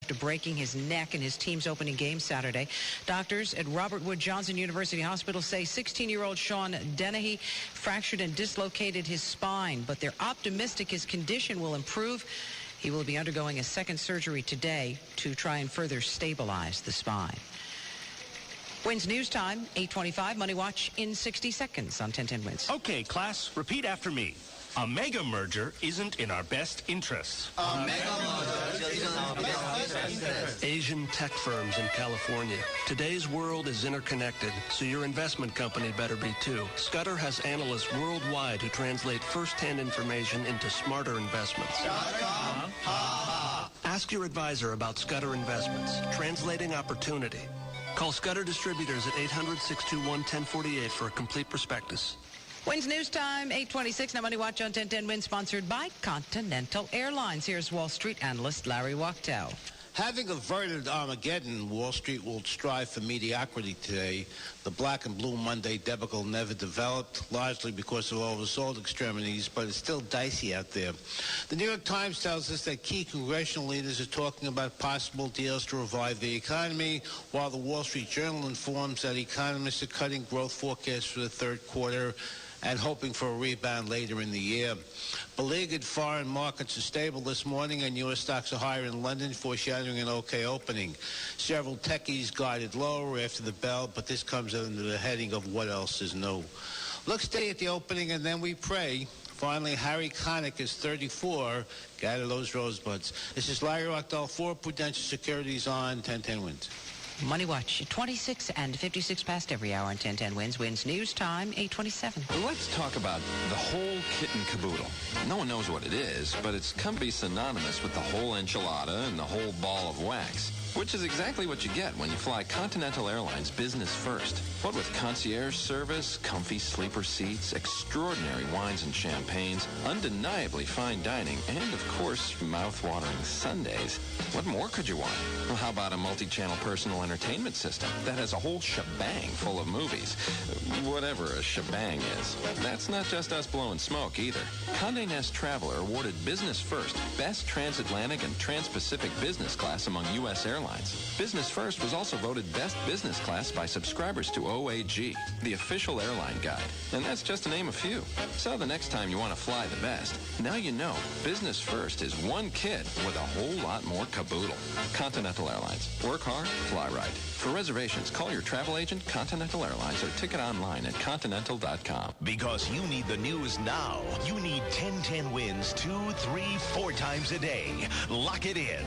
after breaking his neck in his team's opening game Saturday. Doctors at Robert Wood Johnson University Hospital say 16-year-old Sean Dennehy fractured and dislocated his spine, but they're optimistic his condition will improve. He will be undergoing a second surgery today to try and further stabilize the spine. Wins News Time, 8:25. Money Watch in 60 seconds on 1010 Wins. Okay, class, repeat after me. A mega merger isn't in our best interests. A mega merger isn't in our best interests. Asian tech firms in California. Today's world is interconnected, so your investment company better be too. Scudder has analysts worldwide who translate first-hand information into smarter investments. Ask your advisor about Scudder Investments, translating opportunity. Call Scudder Distributors at 800-621-1048 for a complete prospectus. Wins News Time, 8:26. Now Money Watch on 1010 Wins, sponsored by Continental Airlines. Here's Wall Street analyst Larry Wachtel. Having averted Armageddon, Wall Street will strive for mediocrity today. The black and blue Monday debacle never developed, largely because of oversold extremities, but it's still dicey out there. The New York Times tells us that key congressional leaders are talking about possible deals to revive the economy, while the Wall Street Journal informs that economists are cutting growth forecasts for the third quarter and hoping for a rebound later in the year. Beleaguered foreign markets are stable this morning, and U.S. stocks are higher in London, foreshadowing an okay opening. Several techies guided lower after the bell, but this comes under the heading of what else is new. Let's stay at the opening, and then we pray. Finally, Harry Connick is 34. Gather those rosebuds. This is Larry Wachtel for Prudential Securities on 1010 Wins. Money Watch, 26 and 56 past every hour on 1010 Wins. Wins News Time, 8:27. Let's talk about the whole kit and caboodle. No one knows what it is, but it's come to be synonymous with the whole enchilada and the whole ball of wax, which is exactly what you get when you fly Continental Airlines Business First. What with concierge service, comfy sleeper seats, extraordinary wines and champagnes, undeniably fine dining, and, of course, mouth-watering sundaes. What more could you want? Well, how about a multi-channel personal entertainment system that has a whole shebang full of movies? Whatever a shebang is. That's not just us blowing smoke, either. Condé Nast Traveler awarded Business First Best Transatlantic and Trans-Pacific Business Class among U.S. airlines. Business First was also voted Best Business Class by subscribers to OAG, the official airline guide. And that's just to name a few. So the next time you want to fly the best, now you know Business First is one kit with a whole lot more caboodle. Continental Airlines. Work hard, fly right. For reservations, call your travel agent, Continental Airlines, or ticket online at continental.com. Because you need the news now. You need 1010 Wins 2, 3, 4 times a day. Lock it in.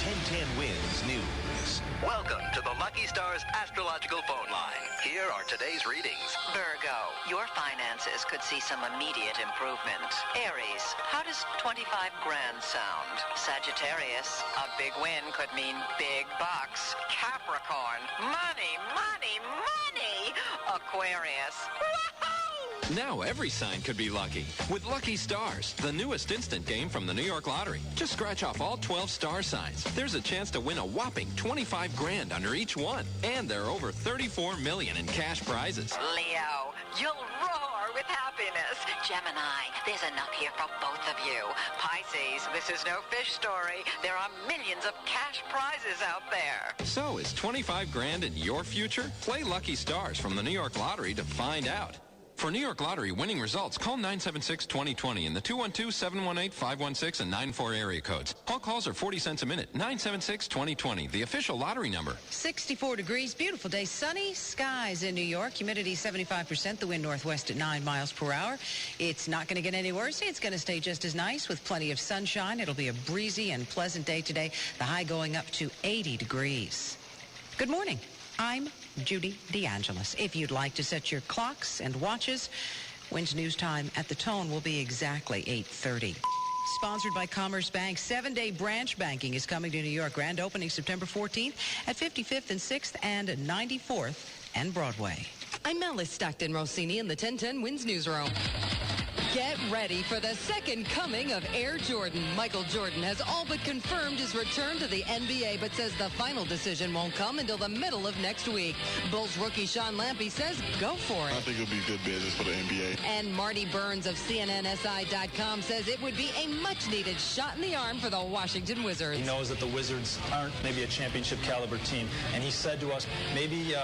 1010 Wins News. Welcome to the Lucky Stars astrological phone line. Here are today's readings. Virgo, your finances could see some immediate improvement. Aries, how does 25 grand sound? Sagittarius, a big win could mean big bucks. Capricorn, money, money, money. Aquarius, woohoo! Now every sign could be lucky with Lucky Stars, the newest instant game from the New York Lottery. Just scratch off all 12 star signs. There's a chance to win a whopping 25 grand under each one. And there are over 34 million in cash prizes. Leo, you'll roar with happiness. Gemini, there's enough here for both of you. Pisces, this is no fish story. There are millions of cash prizes out there. So is 25 grand in your future? Play Lucky Stars from the New York Lottery to find out. For New York Lottery winning results, call 976-2020 in the 212-718-516 and 94 area codes. All calls are 40 cents a minute. 976-2020, the official lottery number. 64 degrees, beautiful day, sunny skies in New York. Humidity 75%, the wind northwest at 9 miles per hour. It's not going to get any worse. It's going to stay just as nice with plenty of sunshine. It'll be a breezy and pleasant day today, the high going up to 80 degrees. Good morning. I'm Judy DeAngelis. If you'd like to set your clocks and watches, Wins News Time at the tone will be exactly 8:30. Sponsored by Commerce Bank, 7-day branch banking is coming to New York. Grand opening September 14th at 55th and 6th and 94th and Broadway. I'm Alice Stockton Rossini in the 1010 Wins Newsroom. Get ready for the second coming of Air Jordan. Michael Jordan has all but confirmed his return to the NBA, but says the final decision won't come until the middle of next week. Bulls rookie Sean Lampe says go for it. I think it'll be good business for the NBA. And Marty Burns of CNNSI.com says it would be a much-needed shot in the arm for the Washington Wizards. He knows that the Wizards aren't maybe a championship caliber team, and he said to us, maybe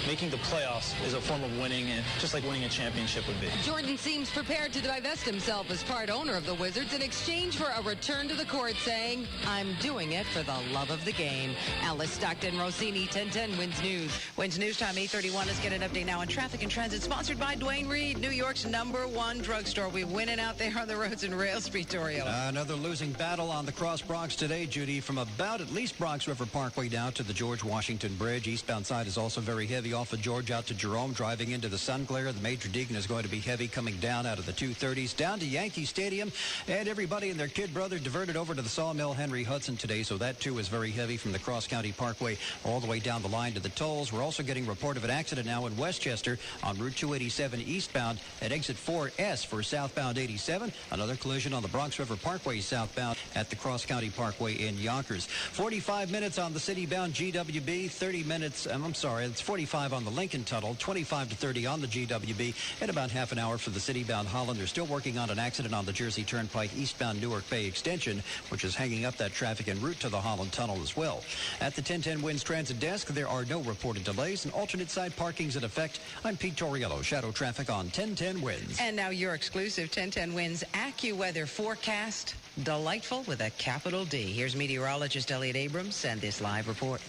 making the playoffs is a form of winning, and just like winning a championship would be. Jordan seems prepared to divest himself as part owner of the Wizards in exchange for a return to the court, saying, I'm doing it for the love of the game. Alice Stockton, Rossini, 1010 Wins News. Wins News Time 8:31. Let's get an update now on traffic and transit, sponsored by Dwayne Reed, New York's #1 drugstore. We're winning out there on the roads in Rail Street, Torrio. Another losing battle on the Cross Bronx today, Judy, from about at least Bronx River Parkway down to the George Washington Bridge. Eastbound side is also very heavy off of George out to Jerome, driving into the Sun Glare. The Major Deacon is going to be heavy coming down out of the 230s, down to Yankee Stadium, and everybody and their kid brother diverted over to the Sawmill Henry Hudson today, so that too is very heavy from the Cross County Parkway all the way down the line to the tolls. We're also getting report of an accident now in Westchester on Route 287 eastbound at exit 4S for southbound 87. Another collision on the Bronx River Parkway southbound at the Cross County Parkway in Yonkers. 45 minutes on the city-bound GWB, 30 minutes, it's 45 on the Lincoln Tunnel, 25 to 30 on the GWB, and about half an hour for the city-bound Holland. They're still working on an accident on the Jersey Turnpike eastbound Newark Bay Extension, which is hanging up that traffic en route to the Holland Tunnel as well. At the 1010 Wins Transit Desk, there are no reported delays, and alternate side parking's in effect. I'm Pete Torriello, Shadow Traffic on 1010 Wins. And now your exclusive 1010 Wins AccuWeather forecast. Delightful with a capital D. Here's meteorologist Elliot Abrams and this live report.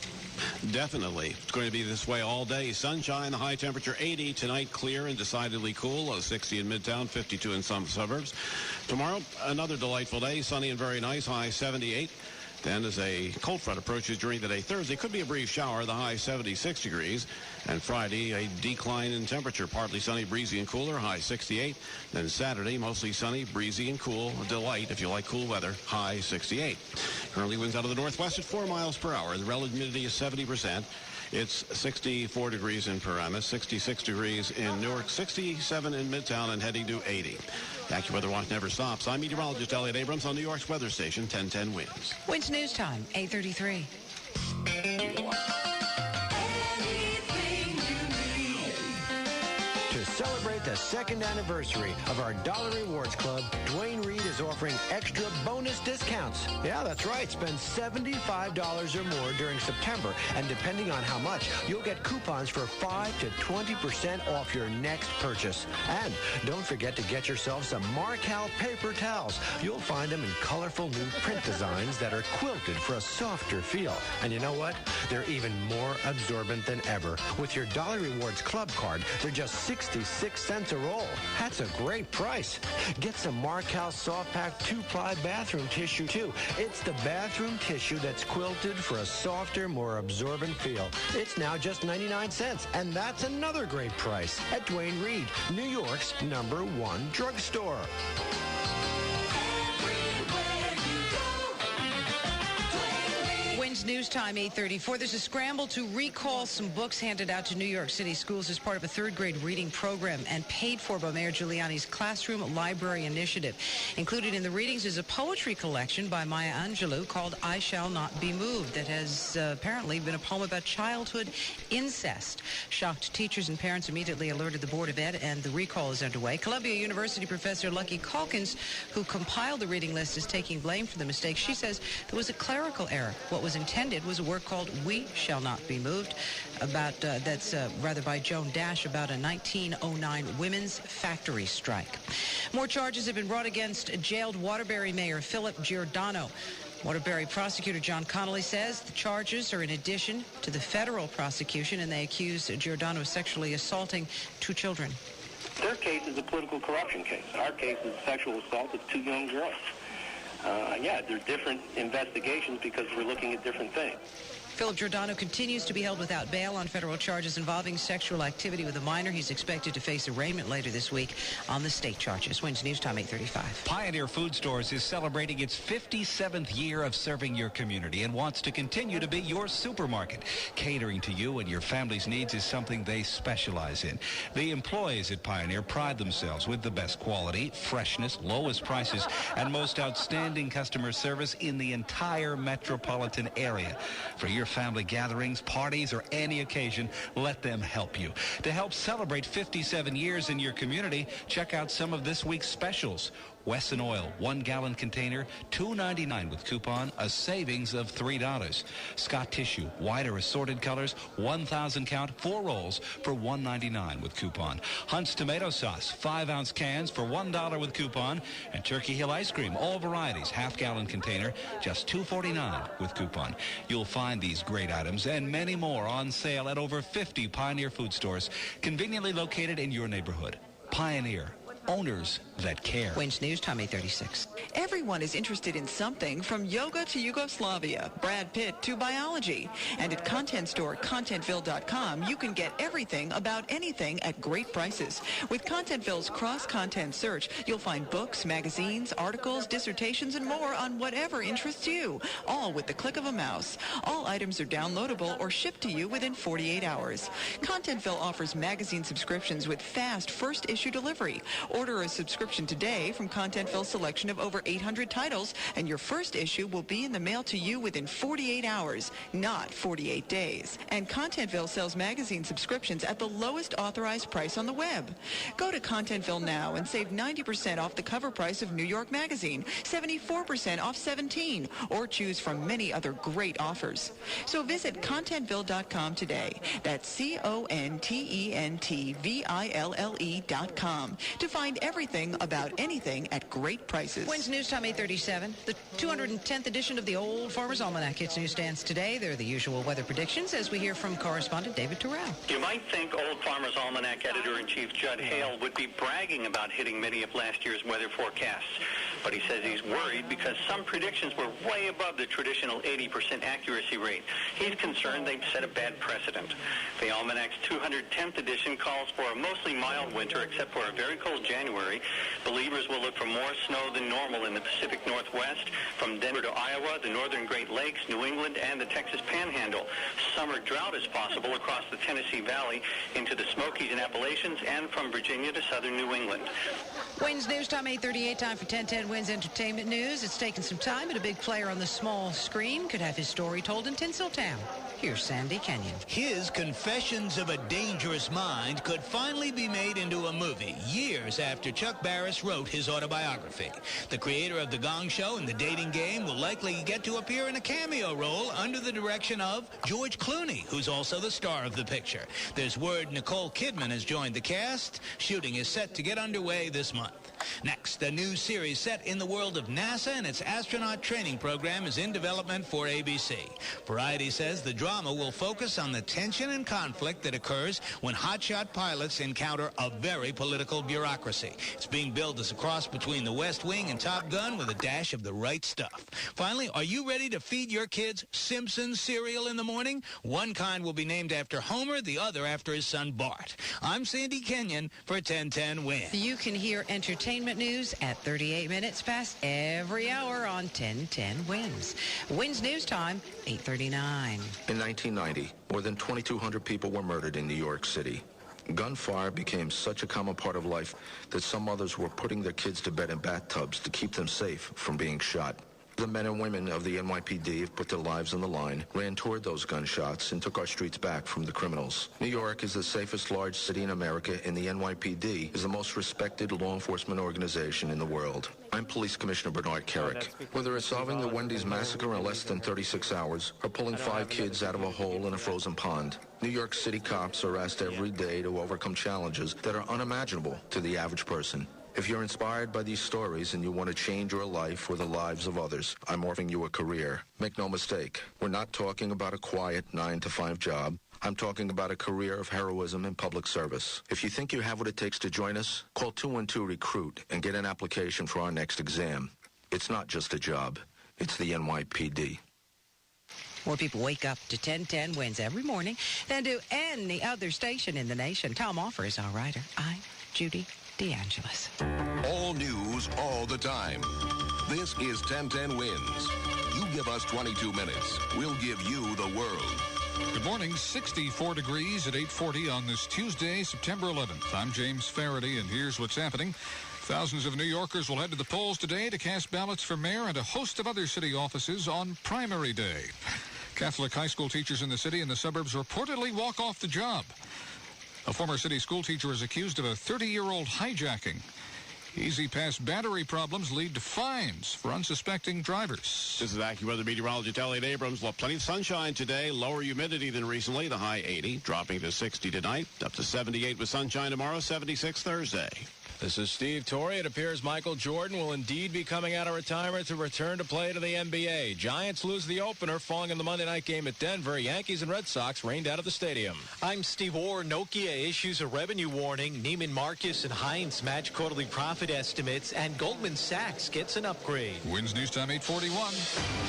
Definitely. It's going to be this way all day. Sunshine, the high temperature 80. Tonight, clear and decidedly cool. 60 in Midtown, 52 in some suburbs. Tomorrow, another delightful day. Sunny and very nice. High 78. Then as a cold front approaches during the day, Thursday could be a brief shower, the high 76 degrees. And Friday, a decline in temperature, partly sunny, breezy, and cooler, high 68. Then Saturday, mostly sunny, breezy, and cool, a delight if you like cool weather, high 68. Currently winds out of the northwest at 4 miles per hour. The relative humidity is 70%. It's 64 degrees in Paramus, 66 degrees in Newark, 67 in Midtown, and heading to 80. The AccuWeather Watch never stops. I'm meteorologist Elliot Abrams on New York's weather station, 1010 Wins. Wins News Time, 8:33. To celebrate the second anniversary of our Dollar Rewards Club, Dwayne Reed is offering extra bonus discounts. Yeah, that's right. Spend $75 or more during September, and depending on how much, you'll get coupons for 5 to 20% off your next purchase. And don't forget to get yourself some Marcal paper towels. You'll find them in colorful new print designs that are quilted for a softer feel. And you know what? They're even more absorbent than ever. With your Dollar Rewards Club card, they're just 66 cents a roll. That's a great price. Get some Marcal Soft Pack 2-ply bathroom tissue, too. It's the bathroom tissue that's quilted for a softer, more absorbent feel. It's now just 99 cents, and that's another great price at Dwayne Reed, New York's #1 drugstore. News Time, 8:34. There's a scramble to recall some books handed out to New York City schools as part of a third-grade reading program and paid for by Mayor Giuliani's Classroom Library Initiative. Included in the readings is a poetry collection by Maya Angelou called I Shall Not Be Moved that has apparently been a poem about childhood incest. Shocked teachers and parents immediately alerted the Board of Ed, and the recall is underway. Columbia University professor Lucky Calkins, who compiled the reading list, is taking blame for the mistake. She says there was a clerical error. What was intended was a work called We Shall Not Be Moved, about that's by Joan Dash, about a 1909 women's factory strike. More charges have been brought against jailed Waterbury Mayor Philip Giordano. Waterbury prosecutor John Connolly says the charges are in addition to the federal prosecution, and they accuse Giordano of sexually assaulting 2 children. Their case is a political corruption case. Our case is sexual assault of 2 young girls. yeah, they're different investigations because we're looking at different things. Philip Giordano continues to be held without bail on federal charges involving sexual activity with a minor. He's expected to face arraignment later this week on the state charges. Wins News Time 8:35. Pioneer Food Stores is celebrating its 57th year of serving your community and wants to continue to be your supermarket. Catering to you and your family's needs is something they specialize in. The employees at Pioneer pride themselves with the best quality, freshness, lowest prices, and most outstanding customer service in the entire metropolitan area. For your family gatherings, parties, or any occasion, let them help you. To help celebrate 57 years in your community, check out some of this week's specials. Wesson Oil, 1 gallon container, $2.99 with coupon, a savings of $3. Scott Tissue, wider assorted colors, 1,000 count, 4 rolls for $1.99 with coupon. Hunt's Tomato Sauce, 5-ounce cans for $1 with coupon. And Turkey Hill Ice Cream, all varieties, half-gallon container, just $2.49 with coupon. You'll find these great items and many more on sale at over 50 Pioneer Food Stores, conveniently located in your neighborhood. Pioneer. Owners that care. Wins News Time 8:36. Everyone is interested in something, from yoga to Yugoslavia, Brad Pitt to biology. And at content store contentville.com, you can get everything about anything at great prices. With Contentville's cross-content search, you'll find books, magazines, articles, dissertations, and more on whatever interests you, all with the click of a mouse. All items are downloadable or shipped to you within 48 hours. Contentville offers magazine subscriptions with fast first-issue delivery. Order a subscription today from Contentville's selection of over 800 titles, and your first issue will be in the mail to you within 48 hours, not 48 days. And Contentville sells magazine subscriptions at the lowest authorized price on the web. Go to Contentville now and save 90% off the cover price of New York Magazine, 74% off 17, or choose from many other great offers. So visit contentville.com today. That's CONTENTVILLE.com to find everything about anything at great prices. Wins News Time 8:37. The 210th edition of the Old Farmer's Almanac hits newsstands today. They're the usual weather predictions as we hear from correspondent David Terrell. You might think Old Farmer's Almanac Editor-in-Chief Judd Hale would be bragging about hitting many of last year's weather forecasts. But he says he's worried because some predictions were way above the traditional 80% accuracy rate. He's concerned they've set a bad precedent. The Almanac's 210th edition calls for a mostly mild winter except for a very cold January. Believers will look for more snow than normal in the Pacific Northwest, from Denver to Iowa, the northern Great Lakes, New England, and the Texas Panhandle. Summer drought is possible across the Tennessee Valley into the Smokies and Appalachians, and from Virginia to southern New England. Wins News Time 8:38. Time for 1010 Wins Entertainment News. It's taken some time, but a big player on the small screen could have his story told in Tinseltown. Here's Sandy Kenyon. His Confessions of a Dangerous Mind could finally be made into a movie years after Chuck Barris wrote his autobiography. The creator of The Gong Show and The Dating Game will likely get to appear in a cameo role under the direction of George Clooney, who's also the star of the picture. There's word Nicole Kidman has joined the cast. Shooting is set to get underway this month. Next, a new series set in the world of NASA and its astronaut training program is in development for ABC. Variety says the drama will focus on the tension and conflict that occurs when hotshot pilots encounter a very political bureaucracy. It's being billed as a cross between The West Wing and Top Gun with a dash of the right stuff. Finally, are you ready to feed your kids Simpsons cereal in the morning? One kind will be named after Homer, the other after his son Bart. I'm Sandy Kenyon for 1010 Win. You can hear entertainment news at 38 minutes past every hour on 1010 Wins. Wins News Time 8:39. In 1990, more than 2,200 people were murdered in New York City. Gunfire became such a common part of life that some mothers were putting their kids to bed in bathtubs to keep them safe from being shot. The men and women of the NYPD have put their lives on the line, ran toward those gunshots, and took our streets back from the criminals. New York is the safest large city in America, and the NYPD is the most respected law enforcement organization in the world. I'm Police Commissioner Bernard Carrick. Whether it's solving the Wendy's massacre in less than 36 hours or pulling 5 kids out of a hole in a frozen pond, New York City cops are asked every day to overcome challenges that are unimaginable to the average person. If you're inspired by these stories and you want to change your life or the lives of others, I'm offering you a career. Make no mistake, we're not talking about a quiet 9-to-5 job. I'm talking about a career of heroism and public service. If you think you have what it takes to join us, call 212-RECRUIT and get an application for our next exam. It's not just a job. It's the NYPD. More people wake up to 1010 Wins every morning than do any other station in the nation. Tom Offer is our writer. I'm Judy DeAngelis. All news, all the time. This is 1010 Wins. You give us 22 minutes. We'll give you the world. Good morning. 64 degrees at 8:40 on this Tuesday, September 11th. I'm James Faraday, and here's what's happening. Thousands of New Yorkers will head to the polls today to cast ballots for mayor and a host of other city offices on primary day. Catholic high school teachers in the city and the suburbs reportedly walk off the job. A former city school teacher is accused of a 30-year-old hijacking. Easy Pass battery problems lead to fines for unsuspecting drivers. This is AccuWeather meteorologist Elliot Abrams. Well, plenty of sunshine today. Lower humidity than recently. The high 80, dropping to 60 tonight. Up to 78 with sunshine tomorrow. 76 Thursday. This is Steve Torrey. It appears Michael Jordan will indeed be coming out of retirement to return to play to the NBA. Giants lose the opener, falling in the Monday night game at Denver. Yankees and Red Sox rained out of the stadium. I'm Steve Orr. Nokia issues a revenue warning. Neiman Marcus and Heinz match quarterly profit estimates, and Goldman Sachs gets an upgrade. Wins News Time 8:41.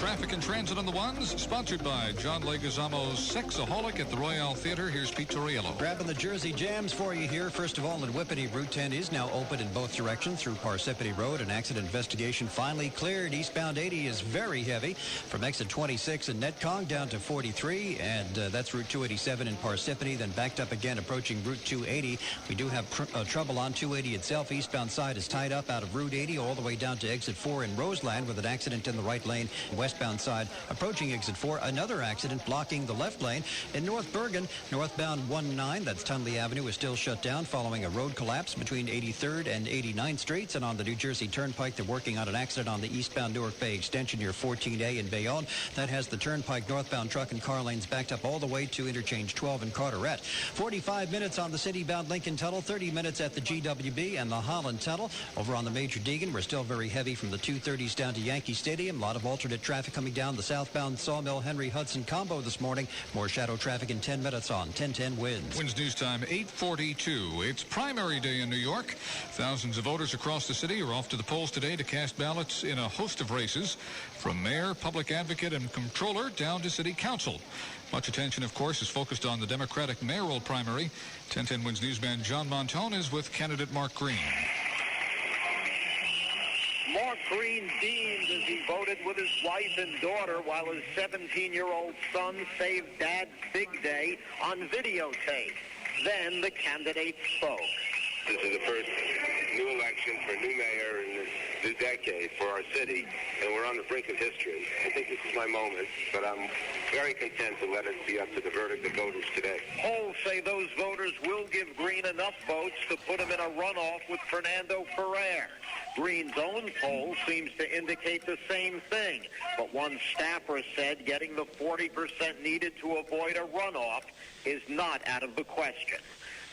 Traffic and transit on the ones, sponsored by John Leguizamo's Sexaholic at the Royale Theater. Here's Pete Torriello. Grabbing the Jersey jams for you here. First of all, in Whippany, Route 10 is now open in both directions through Parsippany Road. An accident investigation finally cleared. Eastbound 80 is very heavy from exit 26 in Netcong down to 43, and that's Route 287 in Parsippany, then backed up again approaching Route 280. We do have trouble on 280 itself. Eastbound side is tied up out of Route 80 all the way down to exit 4 in Roseland with an accident in the right lane. Westbound side approaching exit 4, another accident blocking the left lane. In North Bergen, northbound 19, that's Tunley Avenue, is still shut down following a road collapse between 83rd and 89th Streets. And on the New Jersey Turnpike, they're working on an accident on the eastbound Newark Bay extension near 14A in Bayonne. That has the Turnpike northbound truck and car lanes backed up all the way to interchange 12 in Carteret. 45 minutes on the city-bound Lincoln Tunnel, 30 minutes at the GWB and the Holland Tunnel. Over on the Major Deegan, we're still very heavy from the 230s down to Yankee Stadium. A lot of alternate traffic coming down the southbound Sawmill Henry Hudson combo this morning. More shadow traffic in 10 minutes on 1010 Wins. Wins News Time 8:42. It's primary day in New York. Thousands of voters across the city are off to the polls today to cast ballots in a host of races, from mayor, public advocate, and comptroller down to city council. Much attention, of course, is focused on the Democratic mayoral primary. 1010 Wins newsman John Montone is with candidate Mark Green. Mark Green beamed as he voted with his wife and daughter while his 17-year-old son saved Dad's big day on videotape. Then the candidate spoke. This is the first new election for a new mayor in this new decade for our city, and we're on the brink of history. I think this is my moment, but I'm very content to let it be up to the verdict of voters today. Polls say those voters will give Green enough votes to put him in a runoff with Fernando Ferrer. Green's own poll seems to indicate the same thing, but one staffer said getting the 40% needed to avoid a runoff is not out of the question.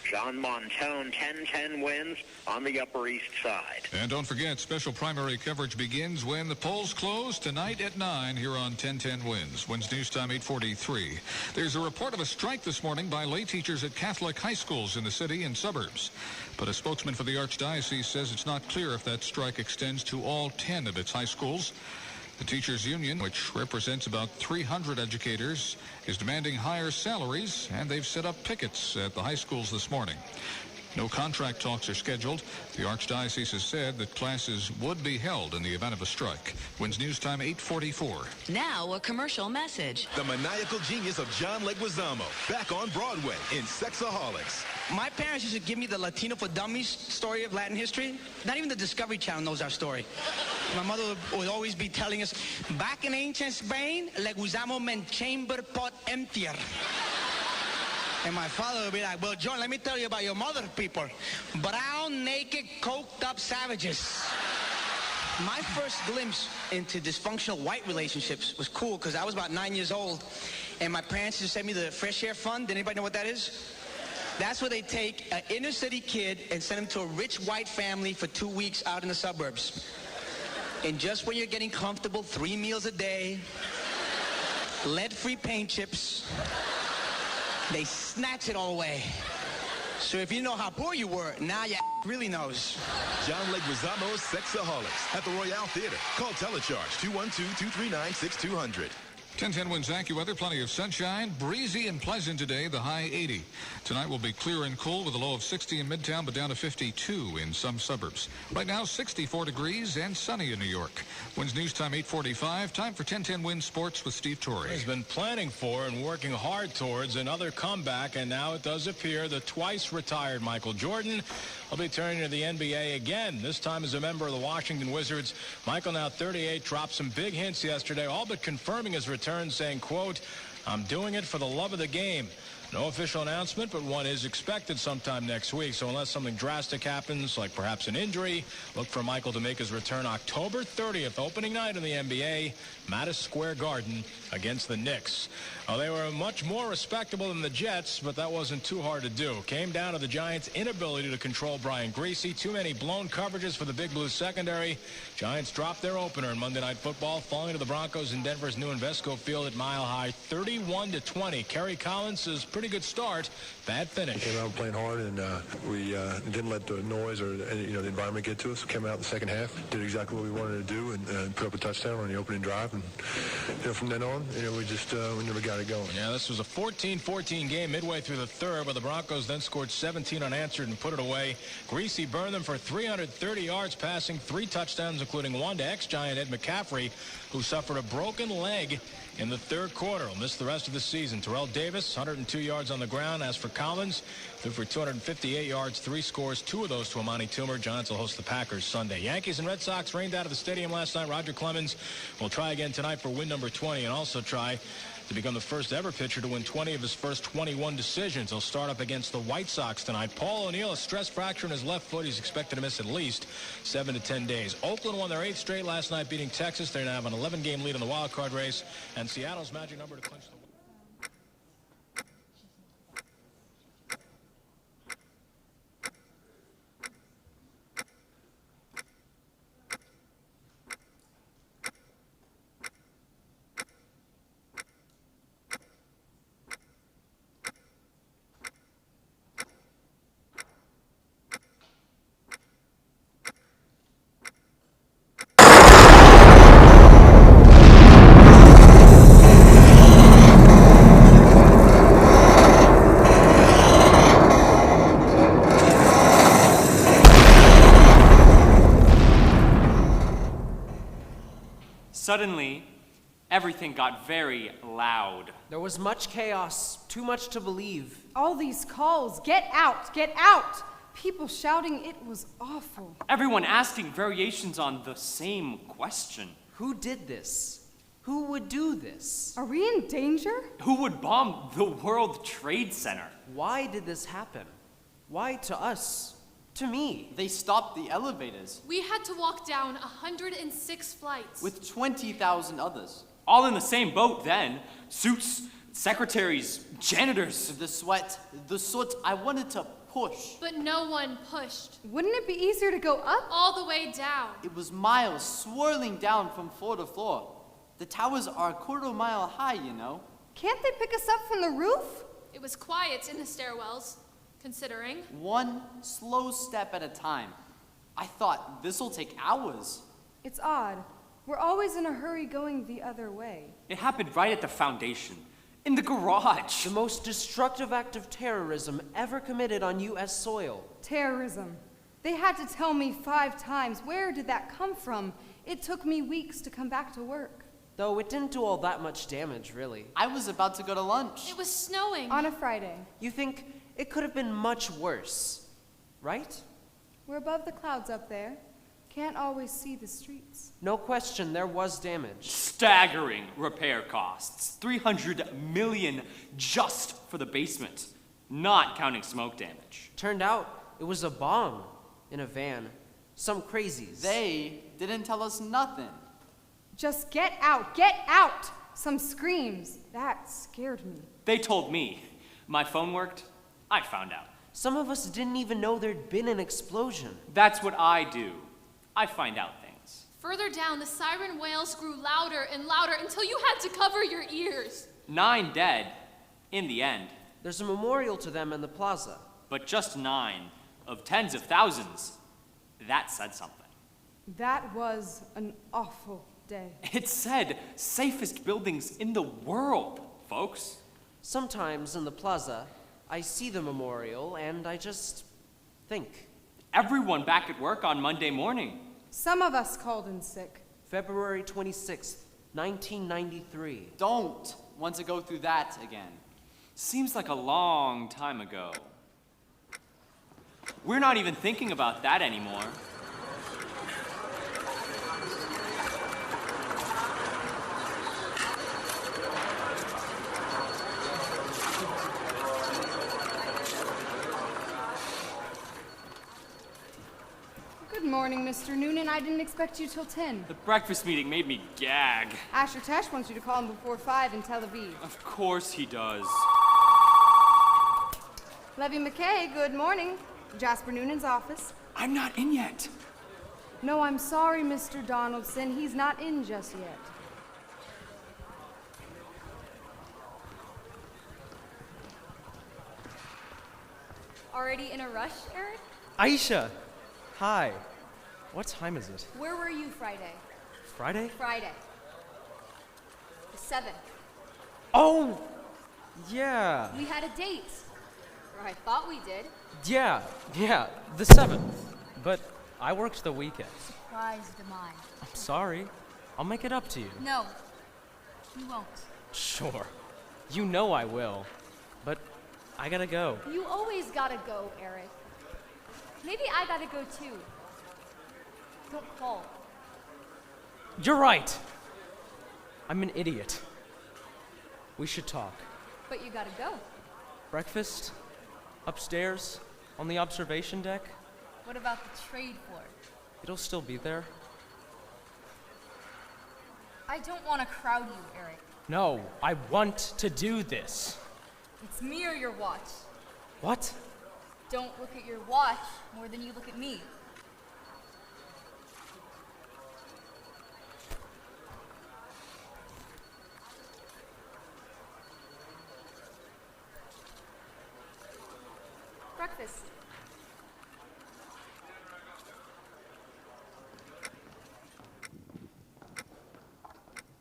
John Montone, 1010 Wins on the Upper East Side. And don't forget, special primary coverage begins when the polls close tonight at 9 here on 1010 Wins. Wins News Time 8:43. There's a report of a strike this morning by lay teachers at Catholic high schools in the city and suburbs. But a spokesman for the Archdiocese says it's not clear if that strike extends to all 10 of its high schools. The teachers union, which represents about 300 educators, is demanding higher salaries, and they've set up pickets at the high schools this morning. No contract talks are scheduled. The Archdiocese has said that classes would be held in the event of a strike. Wins News Time 8:44. Now a commercial message. The maniacal genius of John Leguizamo, back on Broadway in Sexaholics. My parents used to give me the Latino for Dummies story of Latin history. Not even the Discovery Channel knows our story. My mother would always be telling us, back in ancient Spain, Leguizamo meant chamber pot emptier. And my father would be like, well, John, let me tell you about your mother people. Brown, naked, coked up savages. My first glimpse into dysfunctional white relationships was cool because I was about 9 years old. And my parents just sent me the Fresh Air Fund. Did anybody know what that is? That's where they take an inner city kid and send him to a rich white family for 2 weeks out in the suburbs. And just when you're getting comfortable, 3 meals a day, lead-free paint chips, they snatch it all away. So if you know how poor you were, now you really knows. John Leguizamo's Sexaholics at the Royale Theater. Call Telecharge 212-239-6200. 10-10 wins AccuWeather. Plenty of sunshine. Breezy and pleasant today. The high 80. Tonight will be clear and cool with a low of 60 in Midtown, but down to 52 in some suburbs. Right now, 64 degrees and sunny in New York. Wins News Time 8:45. Time for 10-10 Wins Sports with Steve Torrey. He's been planning for and working hard towards another comeback, and now it does appear the twice retired Michael Jordan will be turning to the NBA again, this time as a member of the Washington Wizards. Michael, now 38, dropped some big hints yesterday, all but confirming his return, saying, quote, "I'm doing it for the love of the game." No official announcement, but one is expected sometime next week. So unless something drastic happens, like perhaps an injury, look for Michael to make his return October 30th, opening night in the NBA, Madison Square Garden against the Knicks. Well, they were much more respectable than the Jets, but that wasn't too hard to do. Came down to the Giants' inability to control Brian Griese. Too many blown coverages for the Big Blue secondary. Giants dropped their opener in Monday Night Football, falling to the Broncos in Denver's new Invesco Field at Mile High, 31-20. Kerry Collins' pretty good start, bad finish. Came out playing hard, and we didn't let the noise or the environment get to us. Came out in the second half, did exactly what we wanted to do, and put up a touchdown on the opening drive. And from then on, we just we never got it going. Yeah, this was a 14-14 game midway through the third, but the Broncos then scored 17 unanswered and put it away. Griese burned them for 330 yards passing, 3 touchdowns, including one to ex-Giant Ed McCaffrey, who suffered a broken leg in the third quarter. He'll miss the rest of the season. Terrell Davis, 102 yards on the ground. As for Collins, threw for 258 yards, 3 scores, 2 of those to Amani Toomer. Giants will host the Packers Sunday. Yankees and Red Sox rained out of the stadium last night. Roger Clemens will try again tonight for win number 20 and also try to become the first ever pitcher to win 20 of his first 21 decisions. He'll start up against the White Sox tonight. Paul O'Neill, a stress fracture in his left foot. He's expected to miss at least 7 to 10 days. Oakland won their 8th straight last night, beating Texas. They now have an 11-game lead in the wild card race, and Seattle's magic number to clinch the Suddenly, everything got very loud. There was much chaos, too much to believe. All these calls, get out, get out! People shouting, it was awful. Everyone asking variations on the same question. Who did this? Who would do this? Are we in danger? Who would bomb the World Trade Center? Why did this happen? Why to us? To me. They stopped the elevators. We had to walk down 106 flights. With 20,000 others. All in the same boat then. Suits, secretaries, janitors. The sweat, the soot, I wanted to push. But no one pushed. Wouldn't it be easier to go up? All the way down. It was miles swirling down from floor to floor. The towers are a quarter-mile high, you know. Can't they pick us up from the roof? It was quiet in the stairwells. Considering. One slow step at a time. I thought this'll take hours. It's odd. We're always in a hurry going the other way. It happened right at the foundation. In the garage. The most destructive act of terrorism ever committed on U.S. soil. Terrorism. They had to tell me 5 times. Where did that come from? It took me weeks to come back to work. Though it didn't do all that much damage, really. I was about to go to lunch. It was snowing. On a Friday. You think it could have been much worse, right? We're above the clouds up there. Can't always see the streets. No question, there was damage. Staggering repair costs. $300 million just for the basement, not counting smoke damage. Turned out it was a bomb in a van. Some crazies. They didn't tell us nothing. Just get out, get out! Some screams. That scared me. They told me. My phone worked. I found out. Some of us didn't even know there'd been an explosion. That's what I do. I find out things. Further down, the siren wails grew louder and louder until you had to cover your ears. 9 dead, in the end. There's a memorial to them in the plaza. but just 9 of tens of thousands. That said something. That was an awful day. It said safest buildings in the world, folks. Sometimes in the plaza, I see the memorial and I just think. Everyone back at work on Monday morning. Some of us called in sick. February 26th, 1993. Don't want to go through that again. Seems like a long time ago. We're not even thinking about that anymore. Good morning, Mr. Noonan. I didn't expect you till 10. The breakfast meeting made me gag. Asher Tesh wants you to call him before 5 in Tel Aviv. Of course he does. Levy McKay, good morning. Jasper Noonan's office. I'm not in yet. No, I'm sorry, Mr. Donaldson. He's not in just yet. Already in a rush, Eric? Aisha! Hi. What time is it? Where were you Friday? Friday? Friday. The 7th. Oh! Yeah. We had a date. Or I thought we did. Yeah, the 7th. But I worked the weekend. Surprised am I. I'm sorry. I'll make it up to you. No, you won't. Sure. You know I will. But I gotta go. You always gotta go, Eric. Maybe I gotta go too. Don't call. You're right. I'm an idiot. We should talk. But you gotta go. Breakfast? Upstairs? On the observation deck? What about the trade floor? It'll still be there. I don't want to crowd you, Eric. No, I want to do this. It's me or your watch. What? Don't look at your watch more than you look at me. Breakfast.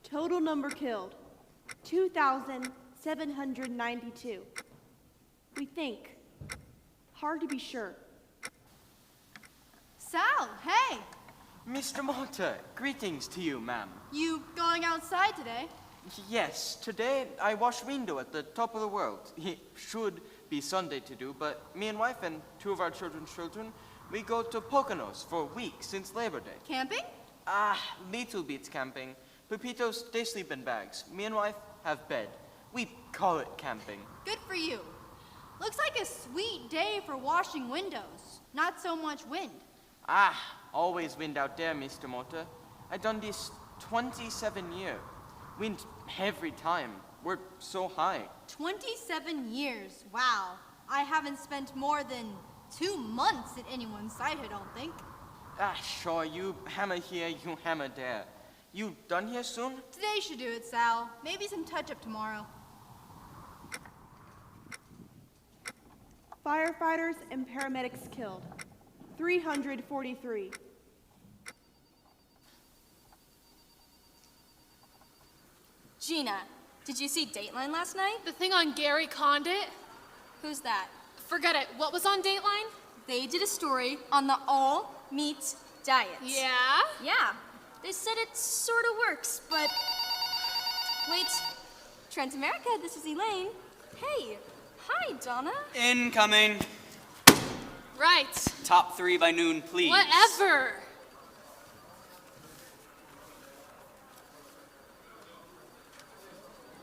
Total number killed, 2,792. We think. Hard to be sure. Sal, hey! Mr. Malta, greetings to you, ma'am. You going outside today? Yes, today I wash window at the top of the world. It should be Sunday to do, but me and wife and 2 of our children, we go to Poconos for a week since Labor Day. Camping? Little bit camping. Pepitos, they sleep in bags. Me and wife have bed. We call it camping. Good for you. Looks like a sweet day for washing windows. Not so much wind. Always wind out there, Mr. Malta. I done this 27 years. Wind every time. We're so high. 27 years. Wow. I haven't spent more than 2 months at anyone's site, I don't think. Sure, you hammer here, you hammer there. You done here soon? Today should do it, Sal. Maybe some touch-up tomorrow. Firefighters and paramedics killed, 343. Gina, did you see Dateline last night? The thing on Gary Condit? Who's that? Forget it. What was on Dateline? They did a story on the all-meat diet. Yeah? Yeah. They said it sort of works, but... Wait. Transamerica, this is Elaine. Hey. Hi, Donna. Incoming. Right. Top 3 by noon, please. Whatever.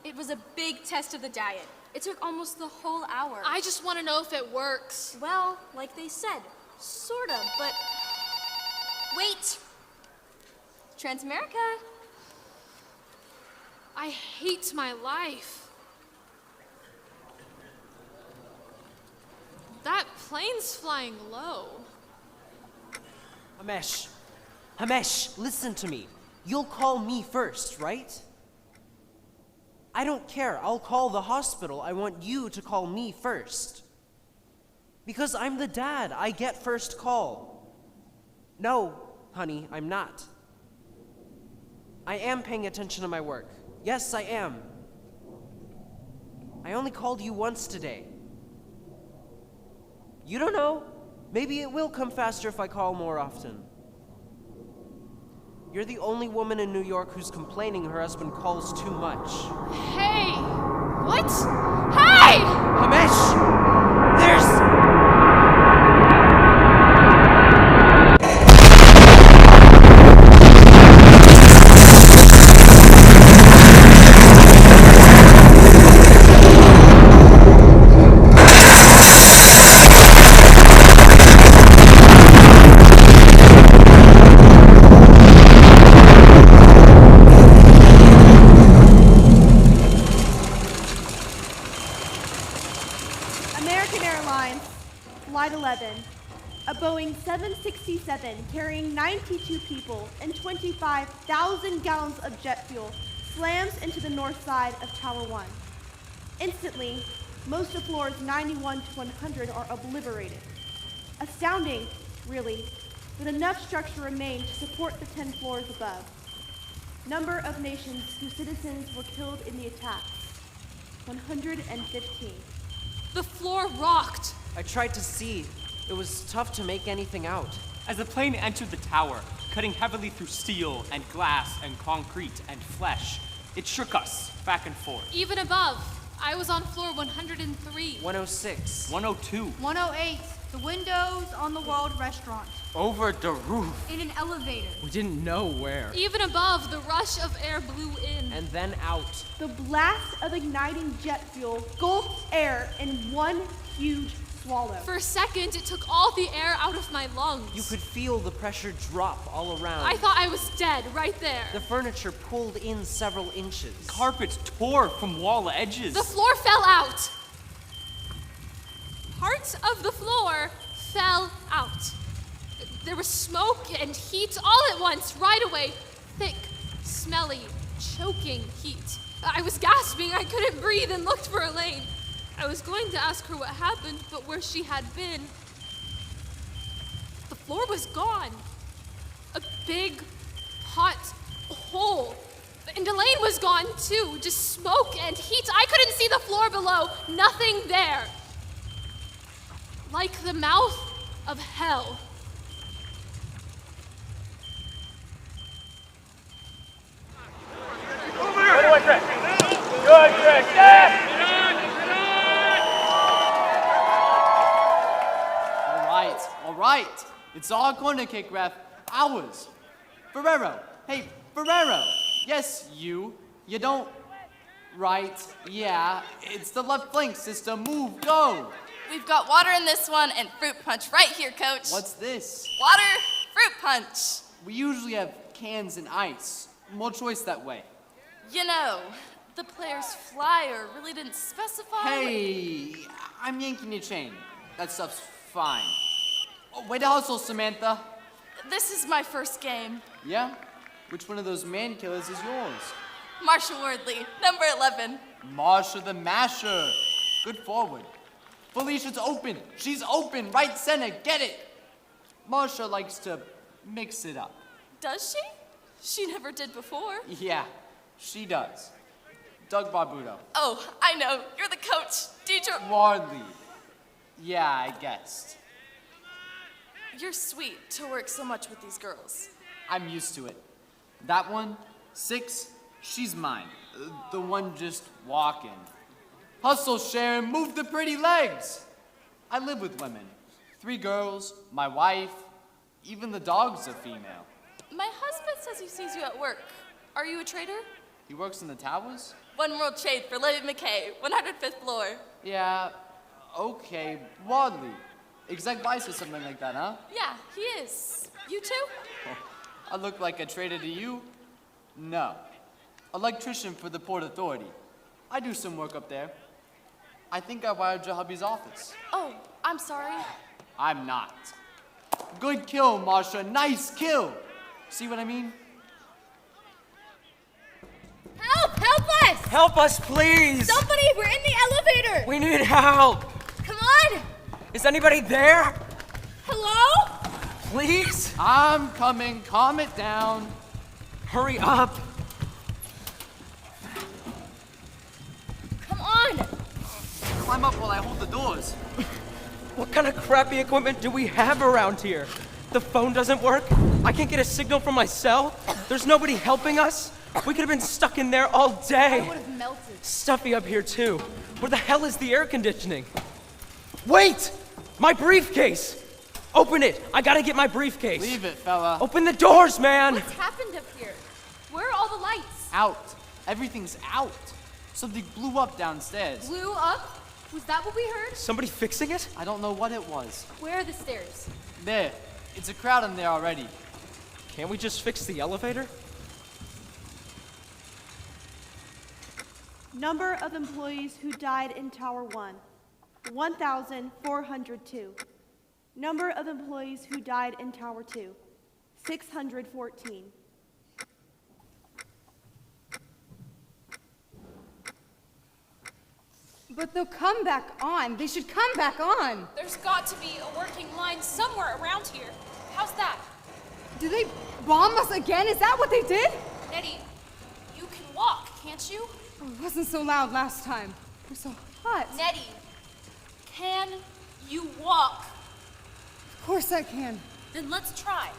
It was a big test of the diet. It took almost the whole hour. I just want to know if it works. Well, like they said, sort of, but... Wait! Transamerica? I hate my life. That plane's flying low. Hamesh, listen to me. You'll call me first, right? I don't care. I'll call the hospital. I want you to call me first. Because I'm the dad. I get first call. No, honey, I'm not. I am paying attention to my work. Yes, I am. I only called you once today. You don't know. Maybe it will come faster if I call more often. You're the only woman in New York who's complaining her husband calls too much. Hey! What? Hey! Hamish! There's... American Airlines, Flight 11, a Boeing 767 carrying 92 people and 25,000 gallons of jet fuel slams into the north side of Tower 1. Instantly, most of floors 91 to 100 are obliterated. Astounding, really, that enough structure remained to support the 10 floors above. Number of nations whose citizens were killed in the attacks, 115. The floor rocked. I tried to see. It was tough to make anything out. As the plane entered the tower, cutting heavily through steel and glass and concrete and flesh, it shook us back and forth. Even above, I was on floor 103. 106. 102. 108. The windows on the World Restaurant. Over the roof. In an elevator. We didn't know where. Even above, the rush of air blew in. And then out. The blast of igniting jet fuel gulped air in one huge swallow. For a second, it took all the air out of my lungs. You could feel the pressure drop all around. I thought I was dead right there. The furniture pulled in several inches. Carpets tore from wall edges. The floor fell out. Parts of the floor fell out. There was smoke and heat all at once, right away. Thick, smelly, choking heat. I was gasping, I couldn't breathe, and looked for Elaine. I was going to ask her what happened, but where she had been, the floor was gone. A big, hot hole. And Elaine was gone too, just smoke and heat. I couldn't see the floor below, nothing there. Like the mouth of hell. Good trick, All right. It's all going to kick, ref. Ours. Ferrero. Hey, Ferrero. Yes, you. You don't... Right. Yeah. It's the left flank, sister. Move. Go. We've got water in this one and fruit punch right here, Coach. What's this? Water, fruit punch. We usually have cans and ice. More choice that way. You know, the player's flyer really didn't specify. Hey, I'm yanking your chain. That stuff's fine. Oh, way to hustle, Samantha. This is my first game. Yeah? Which one of those man killers is yours? Marsha Wardley, number 11. Marsha the Masher. Good forward. Felicia's open. She's open. Right center. Get it. Marsha likes to mix it up. Does she? She never did before. Yeah, she does. Doug Barbudo. Oh, I know. You're the coach. Deidre. Wardley. Yeah, I guessed. You're sweet to work so much with these girls. I'm used to it. That one, 6, she's mine. The one just walking. Hustle, Sharon, move the pretty legs. I live with women. 3 girls, my wife, even the dog's a female. My husband says he sees you at work. Are you a trader? He works in the towers? One World Trade for Libby McKay, 105th floor. Yeah, okay. Wadley. Exec vice or something like that, huh? Yeah, he is. You too? I look like a trader to you? No. Electrician for the Port Authority. I do some work up there. I think I wired your hubby's office. Oh, I'm sorry. I'm not. Good kill, Marsha. Nice kill. See what I mean? Help! Help us! Help us, please! Somebody! We're in the elevator! We need help! Come on! Is anybody there? Hello? Please? I'm coming. Calm it down. Hurry up. Come on! Climb up while I hold the doors. What kind of crappy equipment do we have around here? The phone doesn't work. I can't get a signal from my cell. There's nobody helping us. We could have been stuck in there all day. I would have melted. Stuffy up here too. Where the hell is the air conditioning? Wait! My briefcase! Open it! I gotta get my briefcase. Leave it, fella. Open the doors, man! What's happened up here? Where are all the lights? Out. Everything's out. Something blew up downstairs. Blew up? Was that what we heard? Somebody fixing it? I don't know what it was. Where are the stairs? There. It's a crowd in there already. Can't we just fix the elevator? Number of employees who died in Tower 1, 1,402. Number of employees who died in Tower 2, 614. But they'll come back on. They should come back on. There's got to be a working line somewhere around here. How's that? Do they bomb us again? Is that what they did? Nettie, you can walk, can't you? Oh, it wasn't so loud last time. We're so hot. Nettie, can you walk? Of course I can. Then let's try.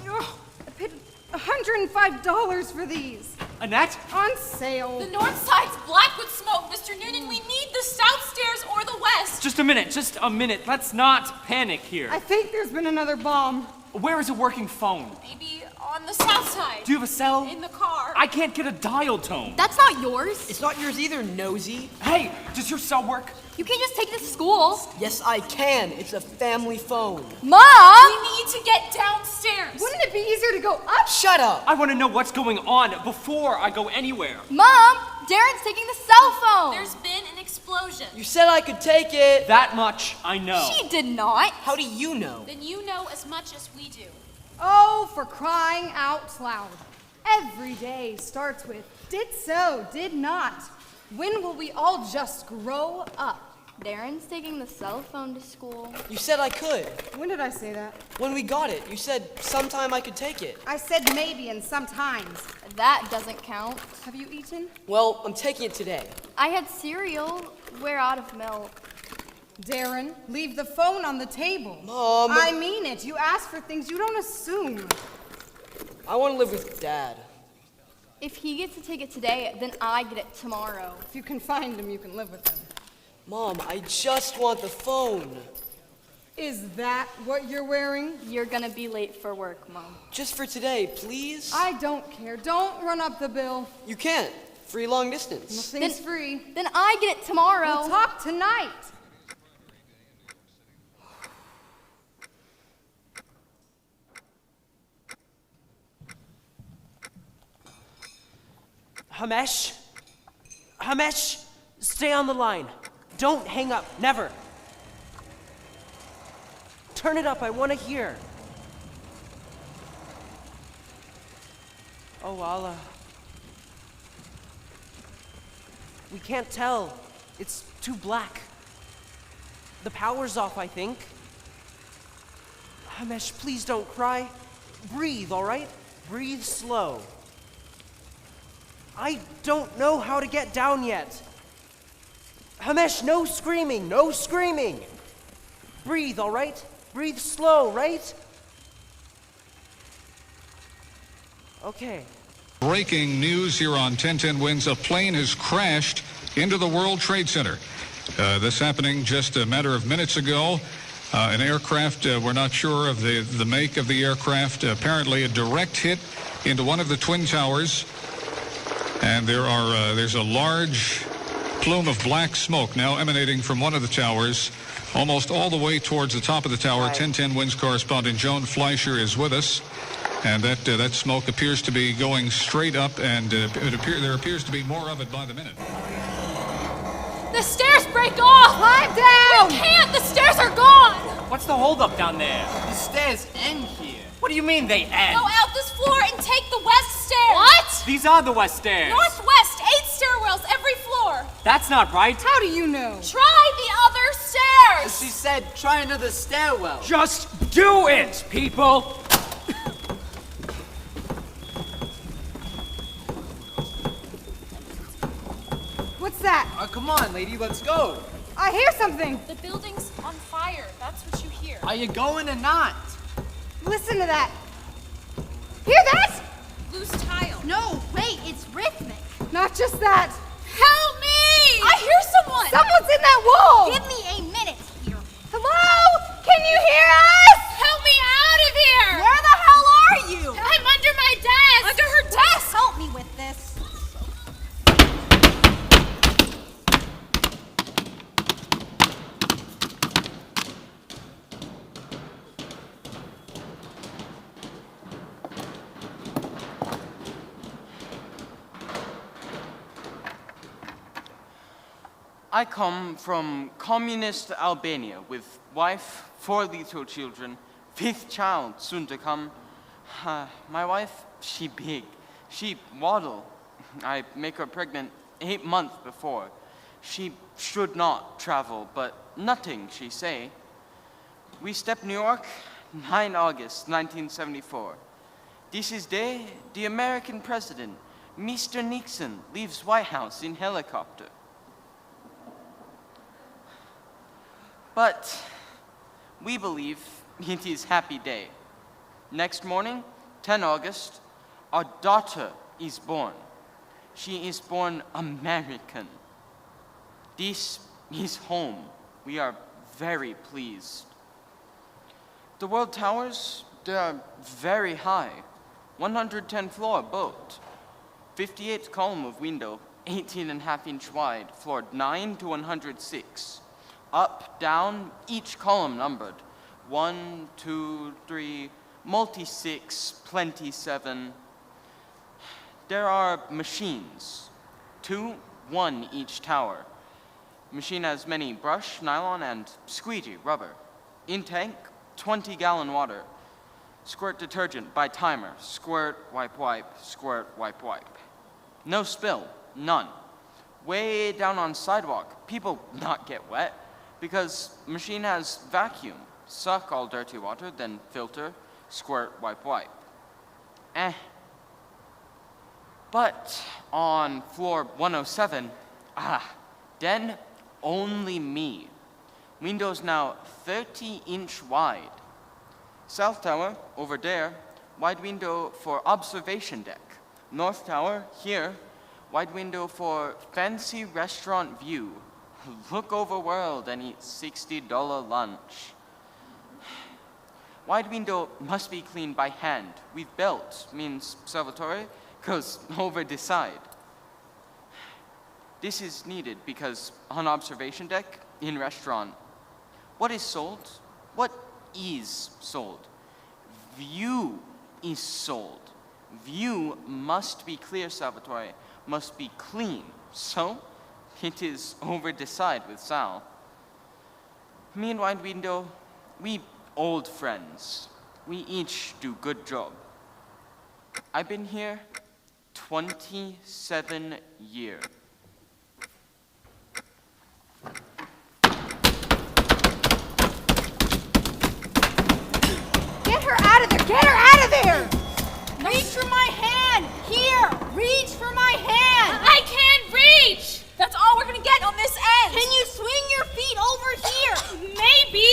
Oh, I paid $105 for these. Annette? On sale. The north side's black with smoke, Mr. Noonan. We need the south stairs or the west. Just a minute. Let's not panic here. I think there's been another bomb. Where is a working phone? Maybe on the south side. Do you have a cell? In the car. I can't get a dial tone. That's not yours. It's not yours either, nosy. Hey, does your cell work? You can't just take it to school. Yes, I can. It's a family phone. Mom! We need to get downstairs. Wouldn't it be easier to go up? Shut up! I want to know what's going on before I go anywhere. Mom, Darren's taking the cell phone. There's been an explosion. You said I could take it. That much I know. She did not. How do you know? Then you know as much as we do. Oh, for crying out loud. Every day starts with did so, did not. When will we all just grow up? Darren's taking the cell phone to school. You said I could. When did I say that? When we got it, you said sometime I could take it. I said maybe and sometimes. That doesn't count. Have you eaten? Well, I'm taking it today. I had cereal. We're out of milk. Darren, leave the phone on the table. Mom. I mean it. You ask for things you don't assume. I want to live with Dad. If he gets to take it today, then I get it tomorrow. If you can find him, you can live with him. Mom, I just want the phone. Is that what you're wearing? You're gonna be late for work, Mom. Just for today, please? I don't care. Don't run up the bill. You can't. Free long distance. Nothing's free. Then I get it tomorrow. We'll talk tonight. Hamesh, stay on the line. Don't hang up, never. Turn it up, I want to hear. Oh, Allah. We can't tell. It's too black. The power's off, I think. Hamesh, please don't cry. Breathe, all right? Breathe slow. I don't know how to get down yet. Hamesh, no screaming, no screaming. Breathe, all right? Breathe slow, right? Okay. Breaking news here on 1010 Wins. A plane has crashed into the World Trade Center. This happening just a matter of minutes ago. An aircraft, we're not sure of the make of the aircraft. Apparently a direct hit into one of the Twin Towers. And there's a large plume of black smoke now emanating from one of the towers, almost all the way towards the top of the tower. 1010 Wins correspondent Joan Fleischer is with us. And that smoke appears to be going straight up, and there appears to be more of it by the minute. The stairs break off! Climb down! You can't! The stairs are gone! What's the holdup down there? The stairs end here. What do you mean they end? Go out this floor and take the west stairs! What? These are the west stairs. Northwest, 8 stairwells every floor. That's not right. How do you know? Try the other stairs! She said, try another stairwell. Just do it, people! What's that? Come on, lady, let's go. I hear something. The building's on fire. That's what you hear. Are you going or not? Listen to that. Hear that? Loose tile. No, wait, it's rhythmic. Not just that. Help me! I hear someone! Someone's in that wall! Give me a minute here. Hello? Can you hear us? Help me out of here! Where the hell are you? I'm under my desk! Under her desk! Help me with this. I come from communist Albania with wife, 4 little children, 5th child soon to come. My wife, she big, she waddle. I make her pregnant 8 months before. She should not travel, but nothing, she say. We step New York, 9 August 1974. This is day the American president, Mr. Nixon, leaves White House in helicopter. But we believe it is happy day. Next morning, 10 August, our daughter is born. She is born American. This is home. We are very pleased. The world towers, they are very high. 110 floor both. 58 column of window, 18.5 inch wide, floored 9 to 106. Up, down, each column numbered. 1, 2, 3, multi-6, plenty 7. There are machines. 2, 1 each tower. Machine has many brush, nylon, and squeegee, rubber. In tank, 20-gallon water. Squirt detergent by timer. Squirt, wipe, wipe, squirt, wipe, wipe. No spill, none. Way down on sidewalk, people not get wet. Because machine has vacuum, suck all dirty water, then filter, squirt, wipe, wipe. But on floor 107, then only me. Windows now 30-inch wide. South tower, over there, wide window for observation deck. North tower, here, wide window for fancy restaurant view. Look over world and eat $60 lunch. Wide window must be cleaned by hand. With belt, means Salvatore goes over the side. This is needed because on observation deck, in restaurant, what is sold? What is sold? View is sold. View must be clear, Salvatore, must be clean. So, it is over the side with Sal. Me and wide window, we old friends. We each do good job. I've been here 27 years. Get her out of there! Get her out of there! Reach for my hand! Here! Reach for my hand! I can't reach! That's all we're gonna get on this end! Can you swing your feet over here? Maybe!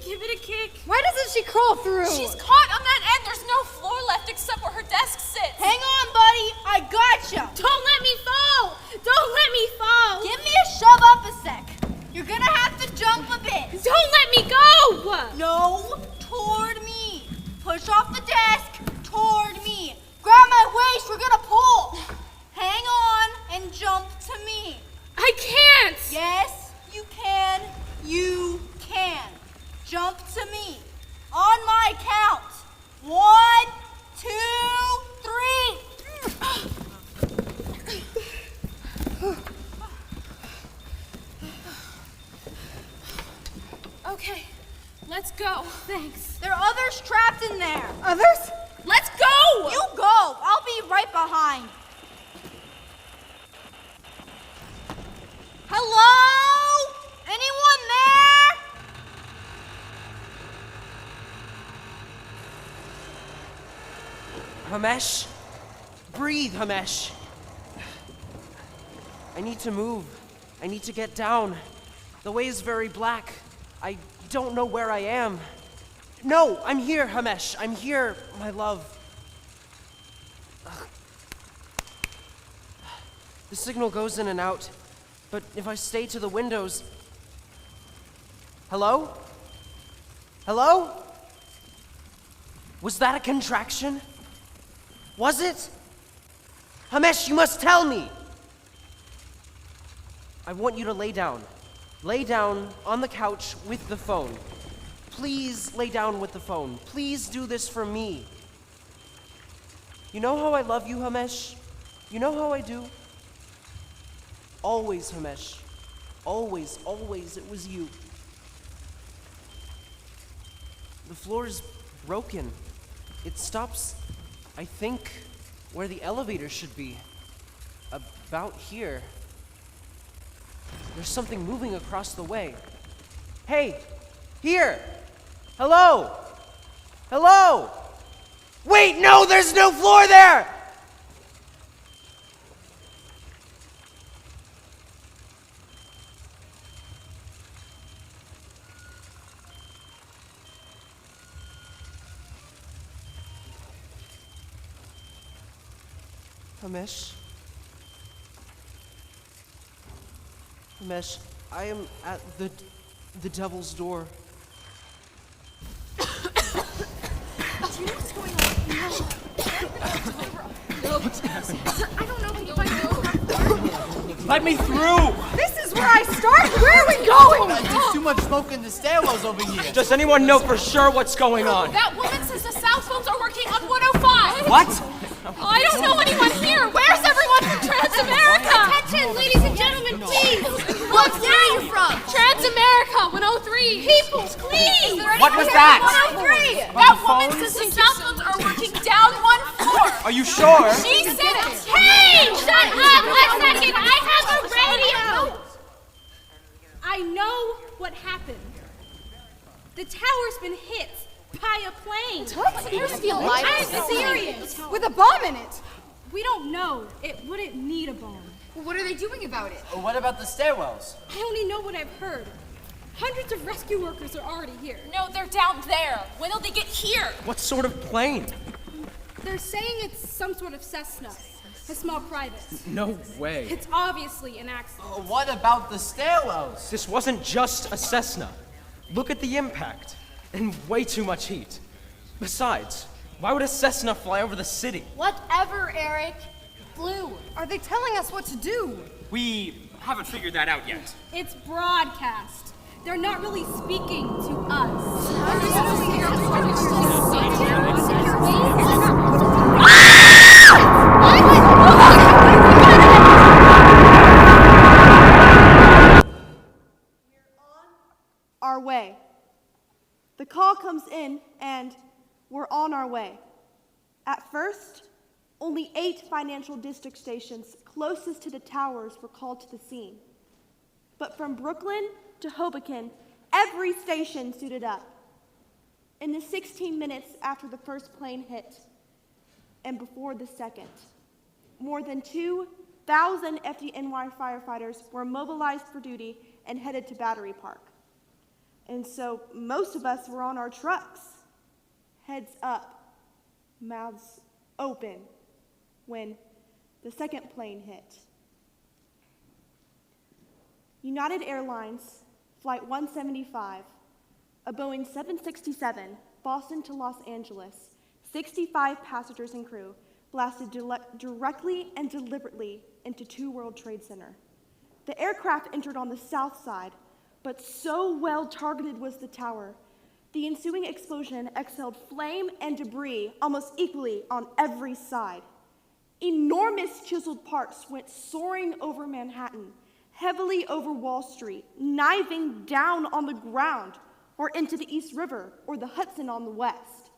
Give it a kick. Why doesn't she crawl through? She's caught on that end. There's no floor left except where her desk sits. Hang on, buddy. I gotcha. Don't let me fall! Don't let me fall! Give me a shove up a sec. You're gonna have to jump a bit. Don't let me go! No, toward me. Push off the desk toward me. Grab my waist. We're gonna pull. Hang on and jump to me. I can't! Yes, you can. You can. Jump to me. On my count. 1, 2, 3. Okay, let's go. Thanks. There are others trapped in there. Others? Let's go! You go. I'll be right behind. Hamesh? Breathe, Hamesh. I need to move. I need to get down. The way is very black. I don't know where I am. No, I'm here, Hamesh. I'm here, my love. The signal goes in and out, but if I stay to the windows... Hello? Hello? Was that a contraction? Was it? Hamesh, you must tell me! I want you to lay down. Lay down on the couch with the phone. Please lay down with the phone. Please do this for me. You know how I love you, Hamesh? You know how I do? Always, Hamesh. Always, always, it was you. The floor is broken. It stops, I think, where the elevator should be. About here. There's something moving across the way. Hey! Here! Hello! Hello! Wait, no, there's no floor there! Hamesh? Hamesh, I am at the devil's door. Do you know what's going on? No. What's happening? I don't know. Can you find me? Let me through! This is where I start? Where are we going? There's too much smoke in the stairwells over here. Does anyone know for sure what's going on? That woman says the cell phones are working on 105. What? I don't know anyone here. Where's everyone from Transamerica? Attention, ladies and gentlemen, please. Where are you from? Transamerica 103. People, please. What was that? 103. That woman says the cell phones are working down one floor. Are you sure? She said it. Hey, shut up a second. I have a radio. I know what happened. The tower's been hit by a plane. What? You feel like I'm serious. With a bomb in it. We don't know. It wouldn't need a bomb. Well, what are they doing about it? What about the stairwells? I only know what I've heard. Hundreds of rescue workers are already here. No, they're down there. When will they get here? What sort of plane? They're saying it's some sort of Cessna, a small private. No way. It's obviously an accident. What about the stairwells? This wasn't just a Cessna. Look at the impact. And way too much heat. Besides, why would a Cessna fly over the city? Whatever, Eric. Blue. Are they telling us what to do? We haven't figured that out yet. It's broadcast. They're not really speaking to us. Our way. The call comes in, and we're on our way. At first, only 8 financial district stations closest to the towers were called to the scene. But from Brooklyn to Hoboken, every station suited up. In the 16 minutes after the first plane hit, and before the second, more than 2,000 FDNY firefighters were mobilized for duty and headed to Battery Park. And so most of us were on our trucks, heads up, mouths open, when the second plane hit. United Airlines, Flight 175, a Boeing 767, Boston to Los Angeles, 65 passengers and crew, blasted directly and deliberately into 2 World Trade Center. The aircraft entered on the south side, but so well targeted was the tower, the ensuing explosion exhaled flame and debris almost equally on every side. Enormous chiseled parts went soaring over Manhattan, heavily over Wall Street, knifing down on the ground or into the East River or the Hudson on the west.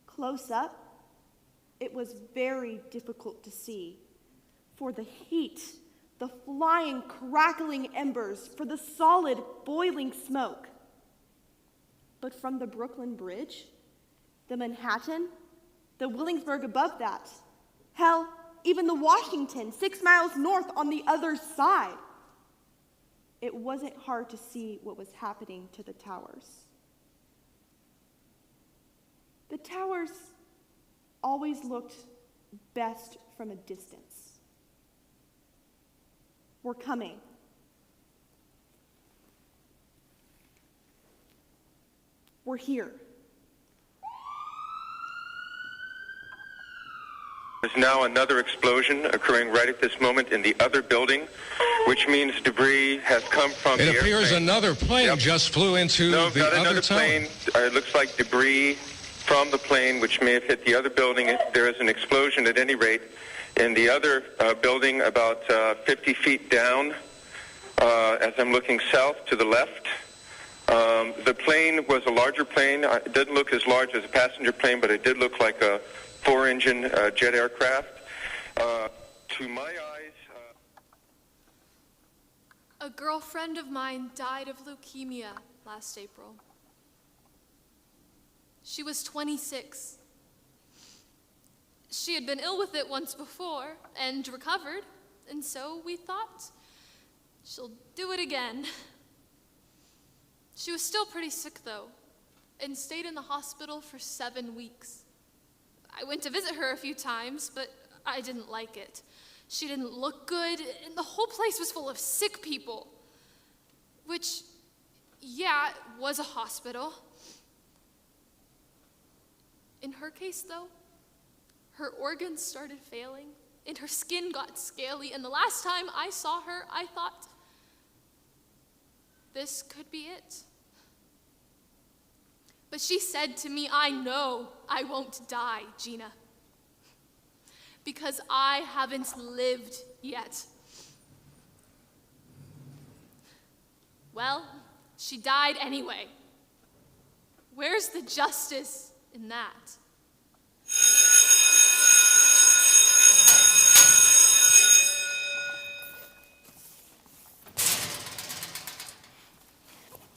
Close up, it was very difficult to see, for the heat, the flying, crackling embers, for the solid, boiling smoke. But from the Brooklyn Bridge, the Manhattan, the Willingsburg above that. Hell, even the Washington, 6 miles north on the other side. It wasn't hard to see what was happening to the towers. The towers always looked best from a distance. We're coming. We're here. There's now another explosion occurring right at this moment in the other building, which means debris has come from the It appears airplane. another plane just flew into No, the not other another tower. plane. It looks like debris from the plane, which may have hit the other building. There is an explosion at any rate in the other building about 50 feet down as I'm looking south to the left. The plane was a larger plane. It didn't look as large as a passenger plane, but it did look like a 4-engine jet aircraft. To my eyes... A girlfriend of mine died of leukemia last April. She was 26. She had been ill with it once before and recovered, and so we thought, she'll do it again. She was still pretty sick, though, and stayed in the hospital for 7 weeks. I went to visit her a few times, but I didn't like it. She didn't look good, and the whole place was full of sick people. Which, yeah, it was a hospital. In her case, though, her organs started failing, and her skin got scaly, and the last time I saw her, I thought, this could be it. But she said to me, I know I won't die, Gina, because I haven't lived yet. Well, she died anyway. Where's the justice in that?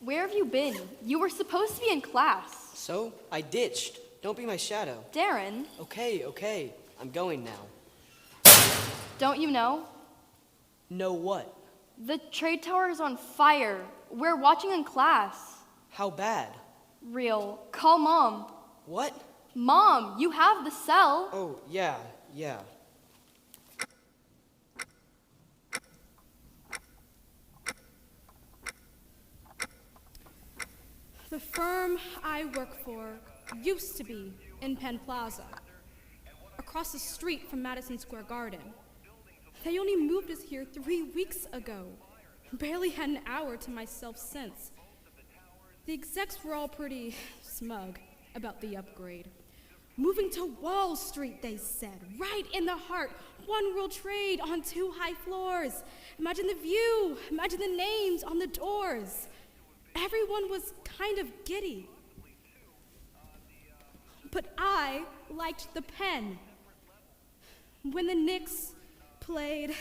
Where have you been? You were supposed to be in class. So, I ditched. Don't be my shadow. Darren. Okay. I'm going now. Don't you know? Know what? The trade tower is on fire. We're watching in class. How bad? Real. Call Mom. What? Mom, you have the cell. Oh, yeah. The firm I work for used to be in Penn Plaza, across the street from Madison Square Garden. They only moved us here 3 weeks ago. Barely had an hour to myself since. The execs were all pretty smug about the upgrade. Moving to Wall Street, they said, right in the heart. One World Trade on 2 high floors. Imagine the view, imagine the names on the doors. Everyone was kind of giddy. But I liked the Pen. When the Knicks played,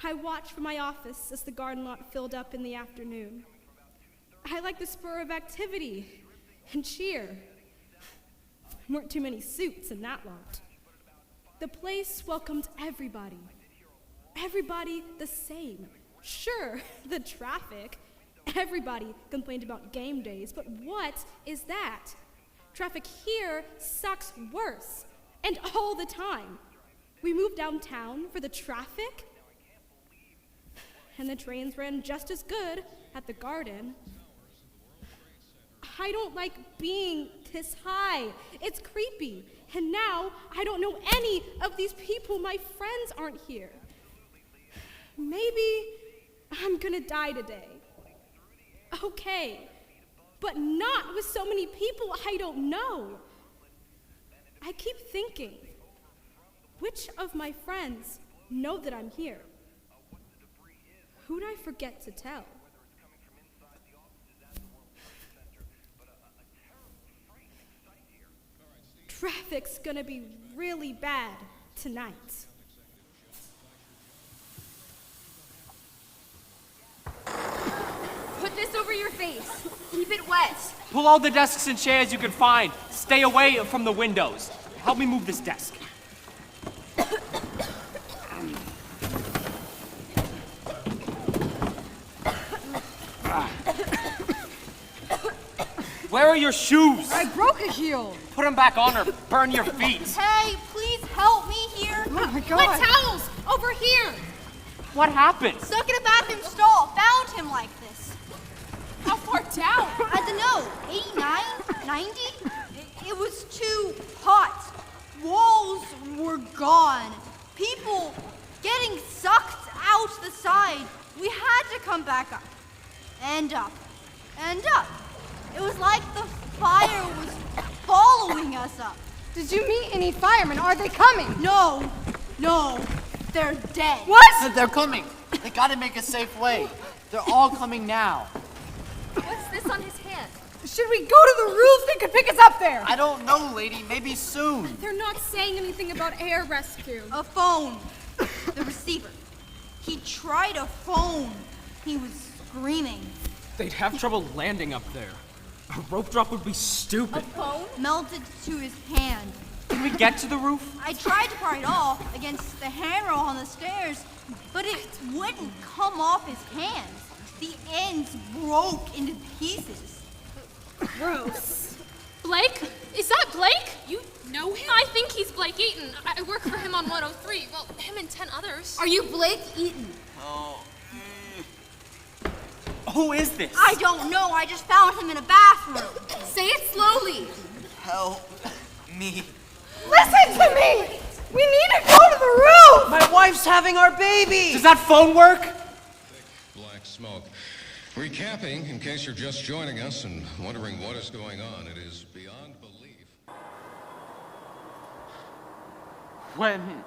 I watched from my office as the garden lot filled up in the afternoon. I liked the spur of activity and cheer. There weren't too many suits in that lot. The place welcomed everybody. Everybody the same. Sure, the traffic. Everybody complained about game days, but what is that? Traffic here sucks worse, and all the time. We moved downtown for the traffic, and the trains ran just as good at the garden. I don't like being this high. It's creepy. And now I don't know any of these people. My friends aren't here. Maybe I'm gonna die today. Okay, but not with so many people I don't know. I keep thinking, which of my friends know that I'm here? Who'd I forget to tell? Traffic's gonna be really bad tonight. Put this over your face. Keep it wet. Pull all the desks and chairs you can find. Stay away from the windows. help me move this desk. Where are your shoes? I broke a heel. Put them back on or burn your feet. Hey, please help me here. Oh my God. My towels! Over here! What happened? Stuck in a bathroom stall. Found him like this. How far down? I don't know. 89? 90? It was too hot. Walls were gone. People getting sucked out the side. We had to come back up. And up. And up. It was like the fire was following us up. Did you meet any firemen? Are they coming? No. They're dead. What? They're coming. They gotta make a safe way. They're all coming now. What's this on his hand? Should we go to the roof? They could pick us up there. I don't know, lady. Maybe soon. They're not saying anything about air rescue. A phone. The receiver. He tried a phone. He was screaming. They'd have trouble landing up there. A rope drop would be stupid. A phone melted to his hand. Can we get to the roof? I tried to pry it off against the handrail on the stairs, but it wouldn't come off his hands. The ends broke into pieces. Gross. Blake? Is that Blake? You know him? I think he's Blake Eaton. I work for him on 103. Well, him and 10 others. Are you Blake Eaton? Who is this? I don't know. I just found him in a bathroom. Say it slowly. Help me. Listen to me! We need to go to the roof! My wife's having our baby! Does that phone work? Black smoke. Recapping, in case you're just joining us and wondering what is going on, it is beyond belief. When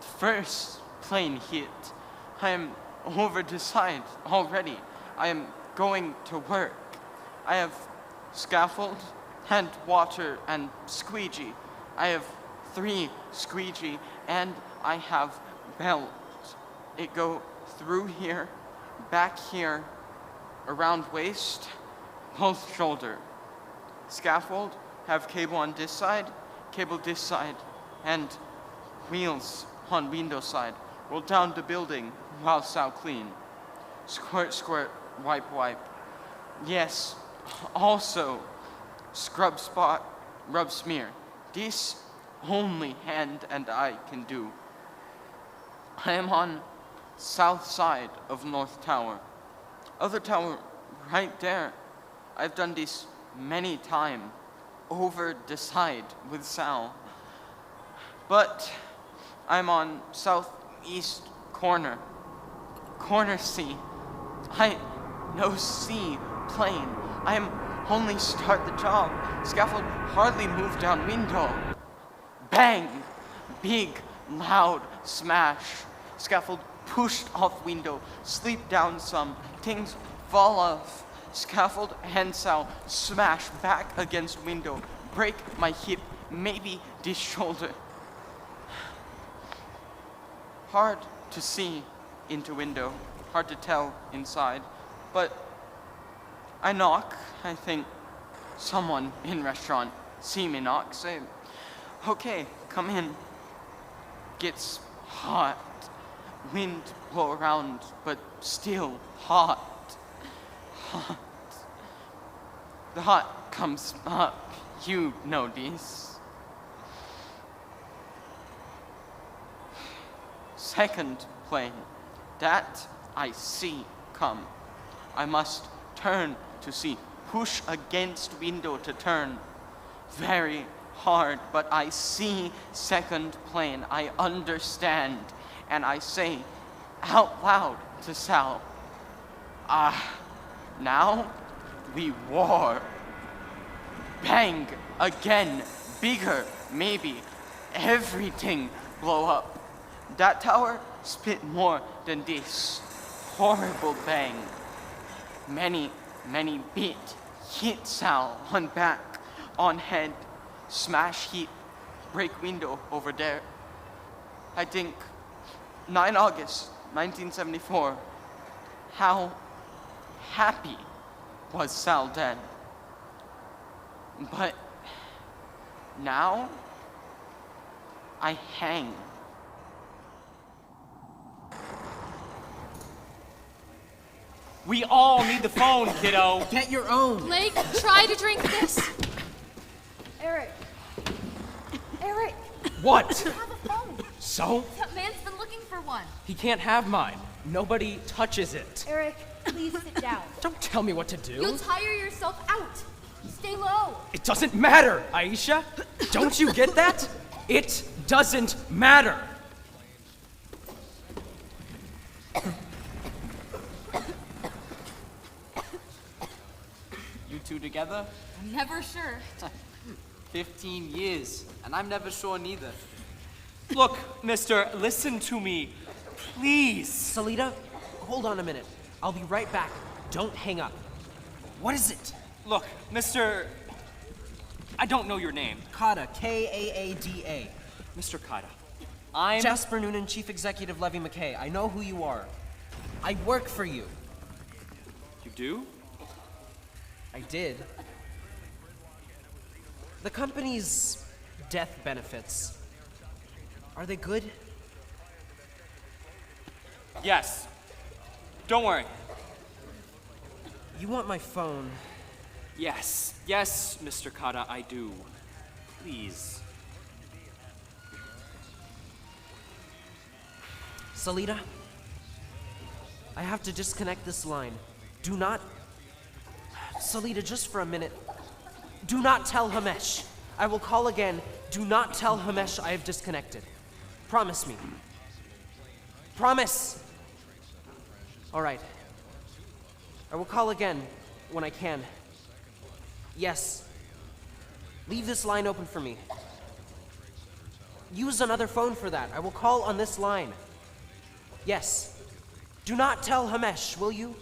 the first plane hit, I am over the side already. I am going to work. I have scaffold and water and squeegee. I have 3 squeegee and I have belt. It go through here, back here, around waist, both shoulder. Scaffold have cable on this side, and wheels on window side. Roll down the building while Sal clean. Squirt, squirt, wipe, wipe. Yes, also scrub spot, rub smear. This only hand and I can do. I am on south side of North Tower. Other tower right there. I've done this many times over the side with Sal. But I'm on southeast corner. Corner C. I no C plane. I am only start the job. Scaffold hardly move down window. Bang! Big, loud smash. Scaffold pushed off window, sleep down some, things fall off. Scaffold and Sal smash back against window, break my hip, maybe this shoulder. Hard to see into window, hard to tell inside, but I knock. I think someone in restaurant see me knock, say, okay, come in. Gets hot. Wind blow around, but still hot. Hot. The hot comes up. You know this. Second plane. That I see come. I must turn to see. Push against window to turn. Very hard, but I see second plane. I understand. And I say out loud to Sal, now we war. Bang again, bigger, maybe. Everything blow up. That tower spit more than this. Horrible bang. Many beat. Hit Sal on back, on head. Smash hit. Break window over there. I think 9 August 1974. How happy was Sal then? But now I hang. We all need the phone, kiddo. Get your own. Blake, try to drink this. Eric. Eric. What? You have a phone. So? That man's been looking for one. He can't have mine. Nobody touches it. Eric, please sit down. Don't tell me what to do. You'll tire yourself out. Stay low. It doesn't matter, Aisha. Don't you get that? It doesn't matter. You two together? I'm never sure. 15 years, and I'm never sure neither. Look, mister, listen to me. Please. Salita, hold on a minute. I'll be right back. Don't hang up. What is it? Look, mister... I don't know your name. Kada, Kaada. Mr. Kada, I'm... Jasper Noonan, Chief Executive Levy McKay. I know who you are. I work for you. You do? I did. The company's death benefits, are they good? Yes. Don't worry. You want my phone? Yes. Yes, Mr. Kada, I do. Please. Salita, I have to disconnect this line. Do not... Salita, just for a minute. Do not tell Hamesh. I will call again. Do not tell Hamesh I have disconnected. Promise me. Promise! All right. I will call again when I can. Yes. Leave this line open for me. Use another phone for that. I will call on this line. Yes. Do not tell Hamesh, will you?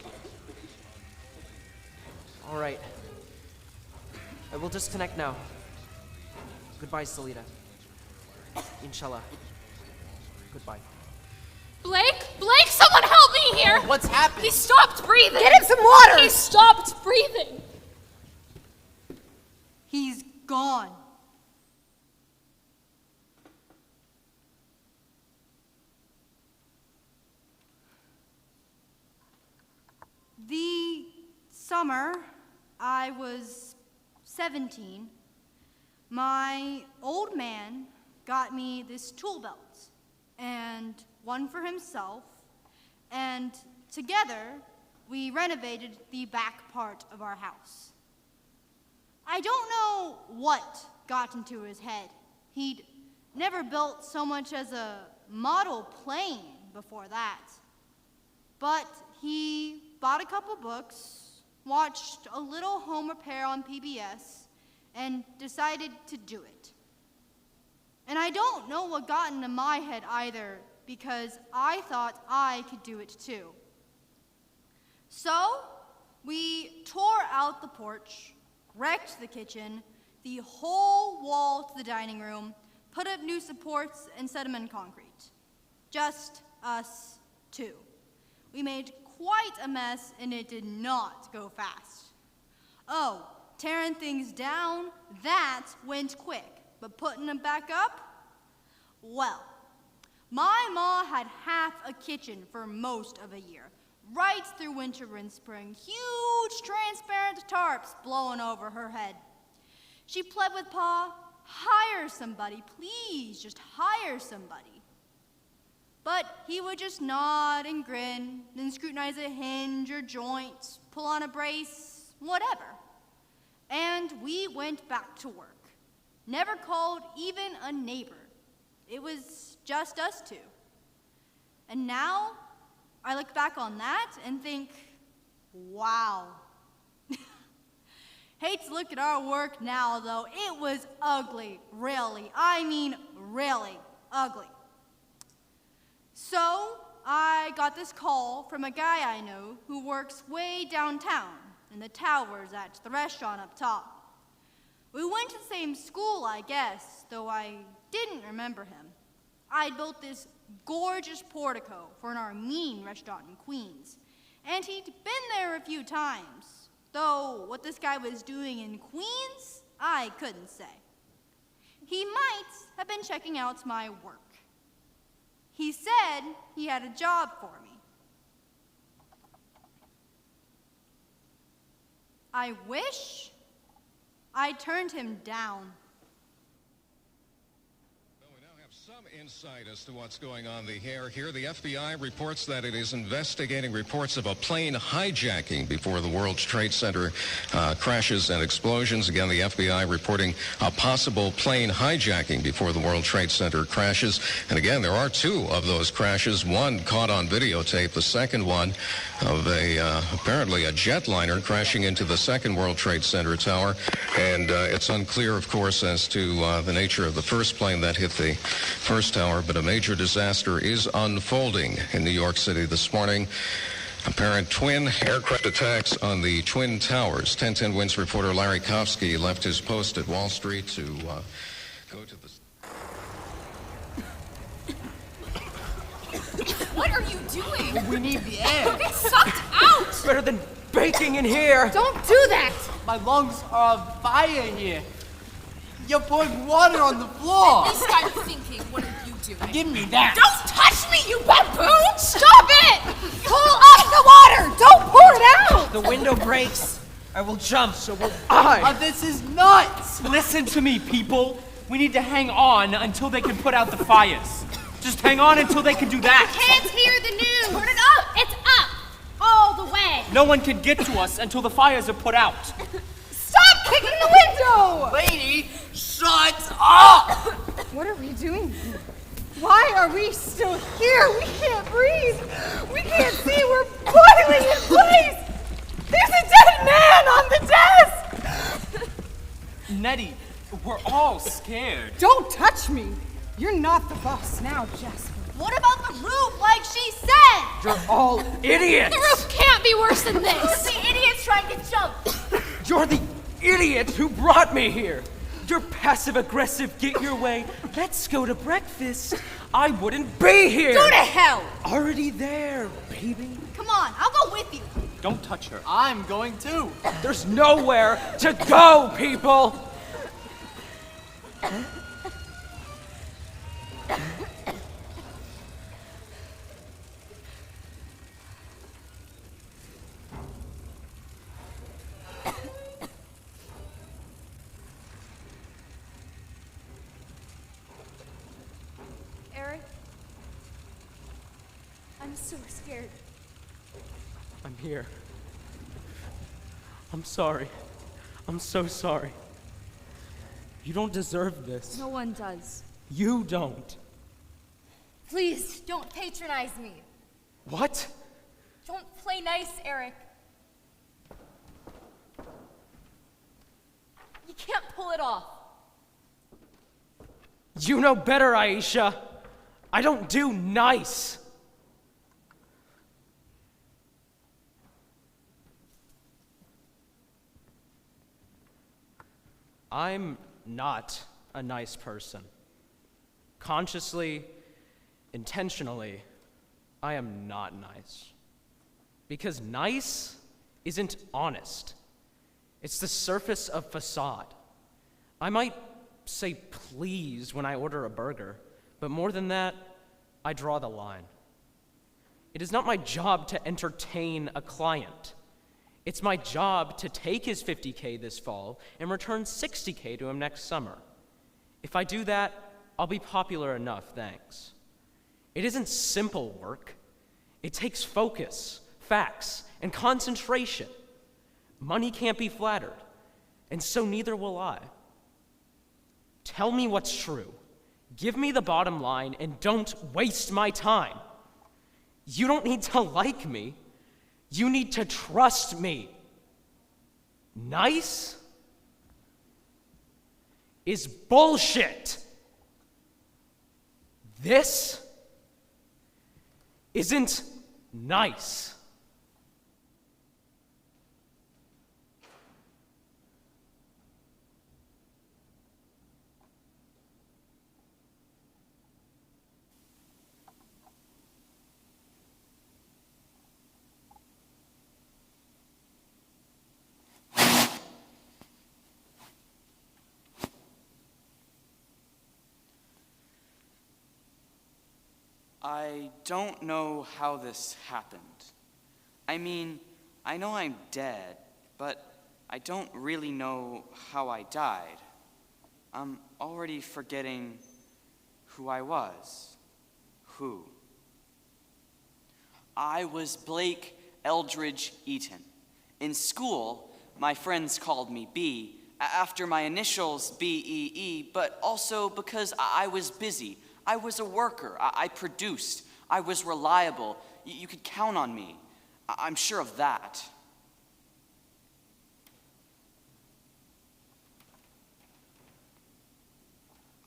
All right. I will disconnect now. Goodbye, Salita. Inshallah. Goodbye. Blake, someone help me here! What's happening? He stopped breathing! Get him some water! He stopped breathing! He's gone. The summer I was 17, my old man got me this tool belt, and one for himself, and together we renovated the back part of our house. I don't know what got into his head. He'd never built so much as a model plane before that. But he bought a couple books, watched a little home repair on PBS, and decided to do it. And I don't know what got into my head either, because I thought I could do it too. So, we tore out the porch, wrecked the kitchen, the whole wall to the dining room, put up new supports and set them in concrete. Just us two. We made quite a mess, and it did not go fast. Oh, tearing things down, that went quick, but putting them back up? Well, my ma had half a kitchen for most of a year, right through winter and spring, huge transparent tarps blowing over her head. She pled with Pa, hire somebody, please, just hire somebody. But he would just nod and grin, then scrutinize a hinge or joint, pull on a brace, whatever. And we went back to work. Never called even a neighbor. It was just us two. And now, I look back on that and think, wow. Hate to look at our work now, though. It was ugly, really. I mean, really ugly. So, I got this call from a guy I know who works way downtown in the towers at the restaurant up top. We went to the same school, I guess, though I didn't remember him. I'd built this gorgeous portico for an Armenian restaurant in Queens, and he'd been there a few times, though what this guy was doing in Queens, I couldn't say. He might have been checking out my work. He said he had a job for me. I wish I turned him down. Some insight as to what's going on here. The FBI reports that it is investigating reports of a plane hijacking before the World Trade Center crashes and explosions. Again, the FBI reporting a possible plane hijacking before the World Trade Center crashes. And again, there are two of those crashes. One caught on videotape. The second one of apparently a jetliner crashing into the second World Trade Center tower. And it's unclear, of course, as to the nature of the first plane that hit the first tower, but a major disaster is unfolding in New York City this morning. Apparent twin aircraft attacks on the Twin Towers. 1010 Wins reporter Larry Kofsky left his post at Wall Street to go to the... What are you doing? We need the air. You'll get sucked out! It's better than baking in here. Don't do that! My lungs are on fire here. You're pouring water on the floor. At least I'm thinking, what are you doing? Give me that. Don't touch me, you baboon! Stop it! Pull up the water! Don't pour it out! The window breaks. I will jump, so will This is nuts! Listen to me, people. We need to hang on until they can put out the fires. Just hang on until they can do that. Can't hear the news! Turn it up! It's up! All the way! No one can get to us until the fires are put out. Stop kicking the window! Lady, shut up! What are we doing here? Why are we still here? We can't breathe. We can't see. We're boiling in place. There's a dead man on the desk. Nettie, we're all scared. Don't touch me. You're not the boss now, Jasper. What about the roof, like she said? You're all idiots. The roof can't be worse than this. The idiot's trying to jump. You're the idiot who brought me here. You're passive-aggressive, get your way. Let's go to breakfast. I wouldn't be here. Go to hell. Already there, baby. Come on, I'll go with you. Don't touch her. I'm going too. There's nowhere to go, people. Eric? I'm so scared. I'm here. I'm sorry. I'm so sorry. You don't deserve this. No one does. You don't. Please, don't patronize me. What? Don't play nice, Eric. You can't pull it off. You know better, Aisha. I don't do nice. I'm not a nice person. Consciously, intentionally, I am not nice. Because nice isn't honest. It's the surface of facade. I might say please when I order a burger, but more than that, I draw the line. It is not my job to entertain a client. It's my job to take his $50K this fall and return $60K to him next summer. If I do that, I'll be popular enough, thanks. It isn't simple work. It takes focus, facts, and concentration. Money can't be flattered, and so neither will I. Tell me what's true. Give me the bottom line and don't waste my time. You don't need to like me. You need to trust me. Nice is bullshit. This isn't nice. I don't know how this happened. I mean, I know I'm dead, but I don't really know how I died. I'm already forgetting who I was. Who? I was Blake Eldridge Eaton. In school, my friends called me B, after my initials BEE, but also because I was busy. I was a worker. I produced. I was reliable. You could count on me. I'm sure of that.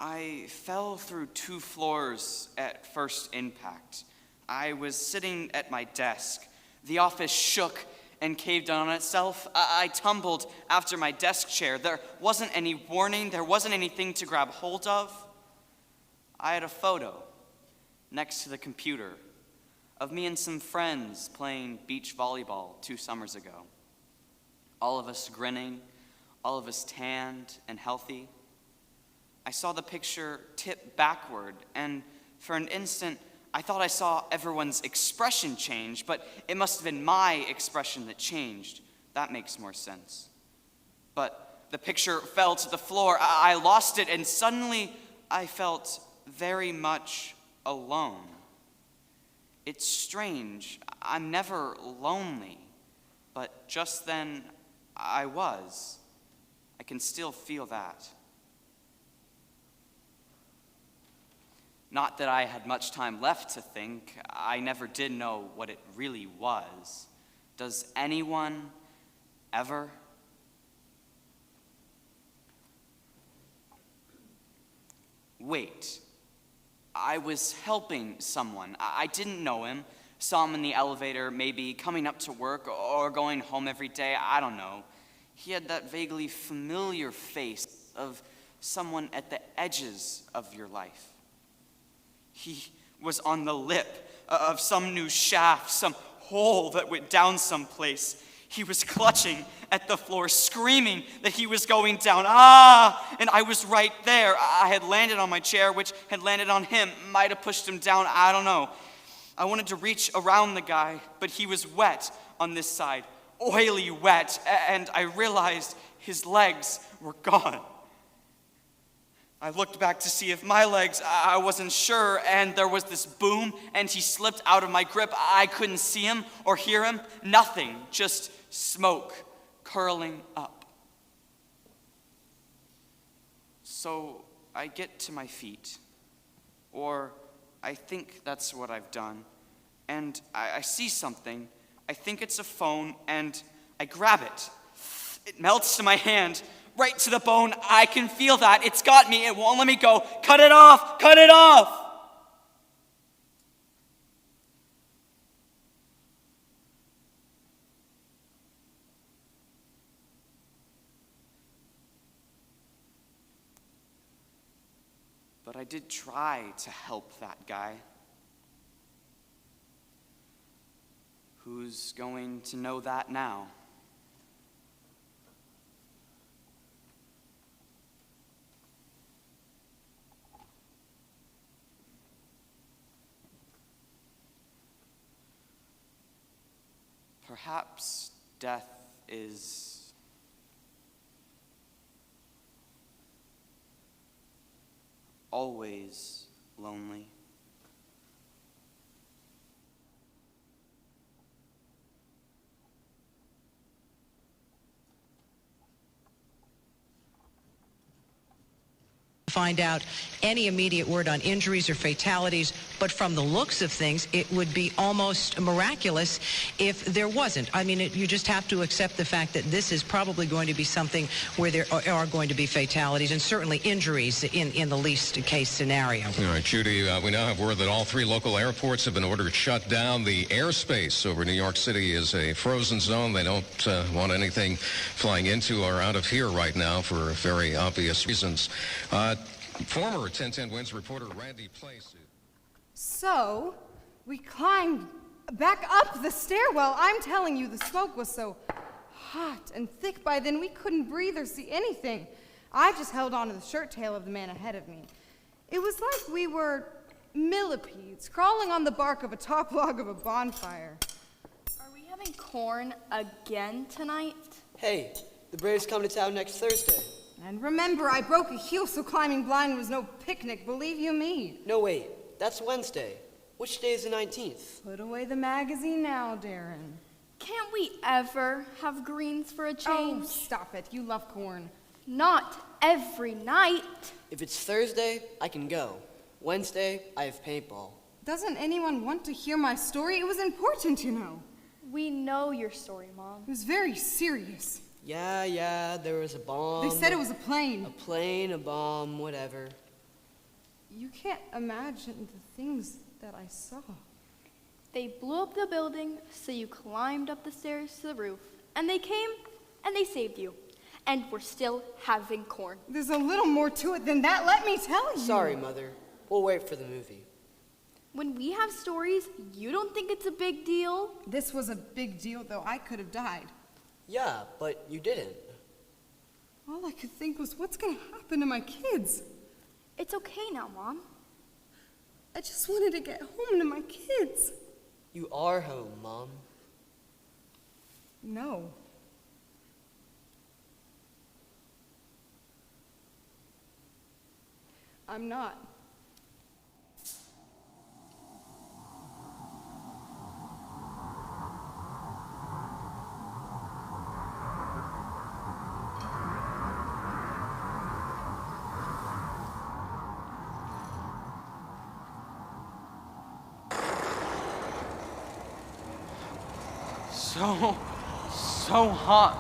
I fell through 2 floors at first impact. I was sitting at my desk. The office shook and caved on itself. I tumbled after my desk chair. There wasn't any warning. There wasn't anything to grab hold of. I had a photo next to the computer of me and some friends playing beach volleyball 2 summers ago. All of us grinning, all of us tanned and healthy. I saw the picture tip backward, and for an instant, I thought I saw everyone's expression change, but it must have been my expression that changed. That makes more sense. But the picture fell to the floor. I lost it, and suddenly I felt very much alone. It's strange. I'm never lonely, but just then I was. I can still feel that. Not that I had much time left to think. I never did know what it really was. Does anyone ever? Wait. I was helping someone. I didn't know him. Saw him in the elevator, maybe coming up to work or going home every day. I don't know. He had that vaguely familiar face of someone at the edges of your life. He was on the lip of some new shaft, some hole that went down someplace. He was clutching at the floor, screaming that he was going down. Ah! And I was right there. I had landed on my chair, which had landed on him. Might have pushed him down. I don't know. I wanted to reach around the guy, but he was wet on this side, oily wet, and I realized his legs were gone. I looked back to see if my legs, I wasn't sure, and there was this boom, and he slipped out of my grip. I couldn't see him or hear him, nothing, just smoke curling up. So I get to my feet, or I think that's what I've done, and I see something. I think it's a phone, and I grab it. It melts to my hand, right to the bone. I can feel that. It's got me. It won't let me go. Cut it off! Cut it off! But I did try to help that guy. Who's going to know that now? Perhaps death is always lonely. Find out any immediate word on injuries or fatalities, but from the looks of things, it would be almost miraculous if there wasn't. I mean, you just have to accept the fact that this is probably going to be something where there are going to be fatalities and certainly injuries in the least case scenario. All right, Judy, we now have word that all 3 local airports have been ordered shut down. The airspace over New York City is a frozen zone. They don't want anything flying into or out of here right now for very obvious reasons. Former 1010 Wins reporter Randy Place. So, we climbed back up the stairwell. I'm telling you, the smoke was so hot and thick by then we couldn't breathe or see anything. I just held on to the shirt tail of the man ahead of me. It was like we were Millipedes crawling on the bark of a top log of a bonfire. Are we having corn again tonight? Hey, the Braves come to town next Thursday. And remember, I broke a heel, so climbing blind was no picnic, believe you me. No, wait. That's Wednesday. Which day is the 19th? Put away the magazine now, Darren. Can't we ever have greens for a change? Oh, stop it. You love corn. Not every night. If it's Thursday, I can go. Wednesday, I have paintball. Doesn't anyone want to hear my story? It was important, you know. We know your story, Mom. It was very serious. Yeah, there was a bomb. They said it was a plane. A plane, a bomb, whatever. You can't imagine the things that I saw. They blew up the building, so you climbed up the stairs to the roof. And they came, and they saved you. And we're still having corn. There's a little more to it than that, let me tell you. Sorry, Mother. We'll wait for the movie. When we have stories, you don't think it's a big deal? This was a big deal, though. I could have died. Yeah, but you didn't. All I could think was, what's going to happen to my kids? It's okay now, Mom. I just wanted to get home to my kids. You are home, Mom. No. I'm not. So hot,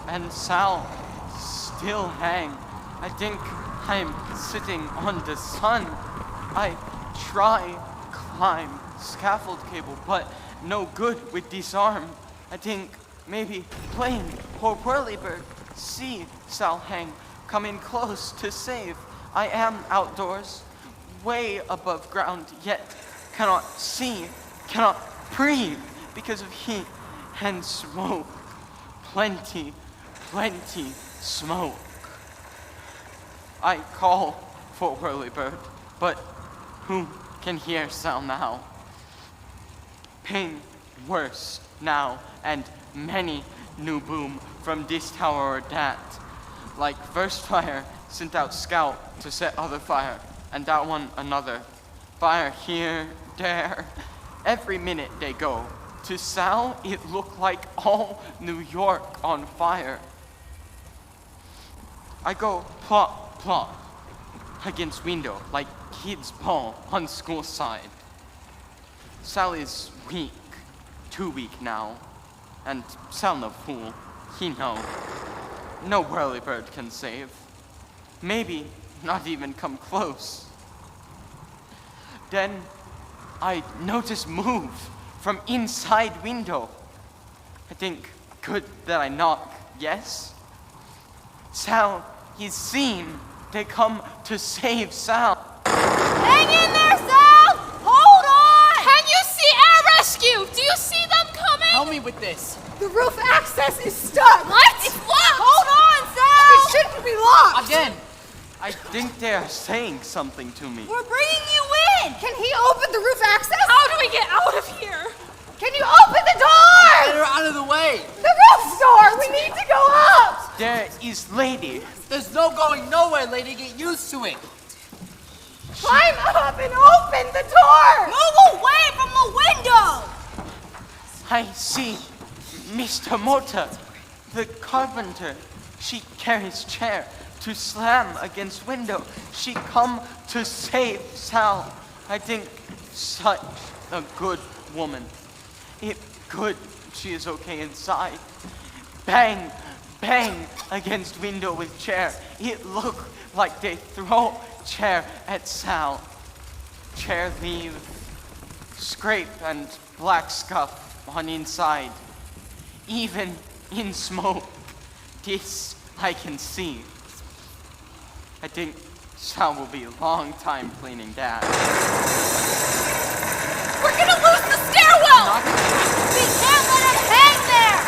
and Sal still hang. I think I'm sitting on the sun. I try climb scaffold cable, but no good with this arm. I think maybe plane or whirlybird. See Sal hang, coming close to save. I am outdoors, way above ground, yet cannot see, cannot breathe because of heat and smoke. Plenty smoke. I call for whirlybird, but who can hear Sal now? Pain worse now, and many new boom from this tower or that. Like first fire sent out scout to set other fire, and that one another. Fire here, there, every minute they go. To Sal, it looked like all New York on fire. I go plop, plop against window like kids' ball on school side. Sal is weak, too weak now. And Sal no fool, he know. No whirlybird can save. Maybe not even come close. Then I notice move from inside window. I think good that I knock, yes? Sal, he's seen. They come to save Sal. Hang in there, Sal! Hold on! Can you see air rescue? Do you see them coming? Help me with this. The roof access is stuck! What? It's locked! Hold on, Sal! It shouldn't be locked! Again! I think they are saying something to me. We're bringing you in! Can he open the roof access? How do we get out of here? Can you open the door? Get her out of the way! The roof door! We need to go up! There is lady. There's no going nowhere, lady. Get used to it. Climb up and open the door! Move away from the window! I see Mr. Mota, the carpenter. She carries chair to slam against window. She come to save Sal. I think such a good woman. It good she is okay inside. Bang, bang against window with chair. It look like they throw chair at Sal. Chair leave, scrape and black scuff on inside. Even in smoke, this I can see. I think Sal will be a long time cleaning that. We're gonna lose the stairwell! We can't let him hang there!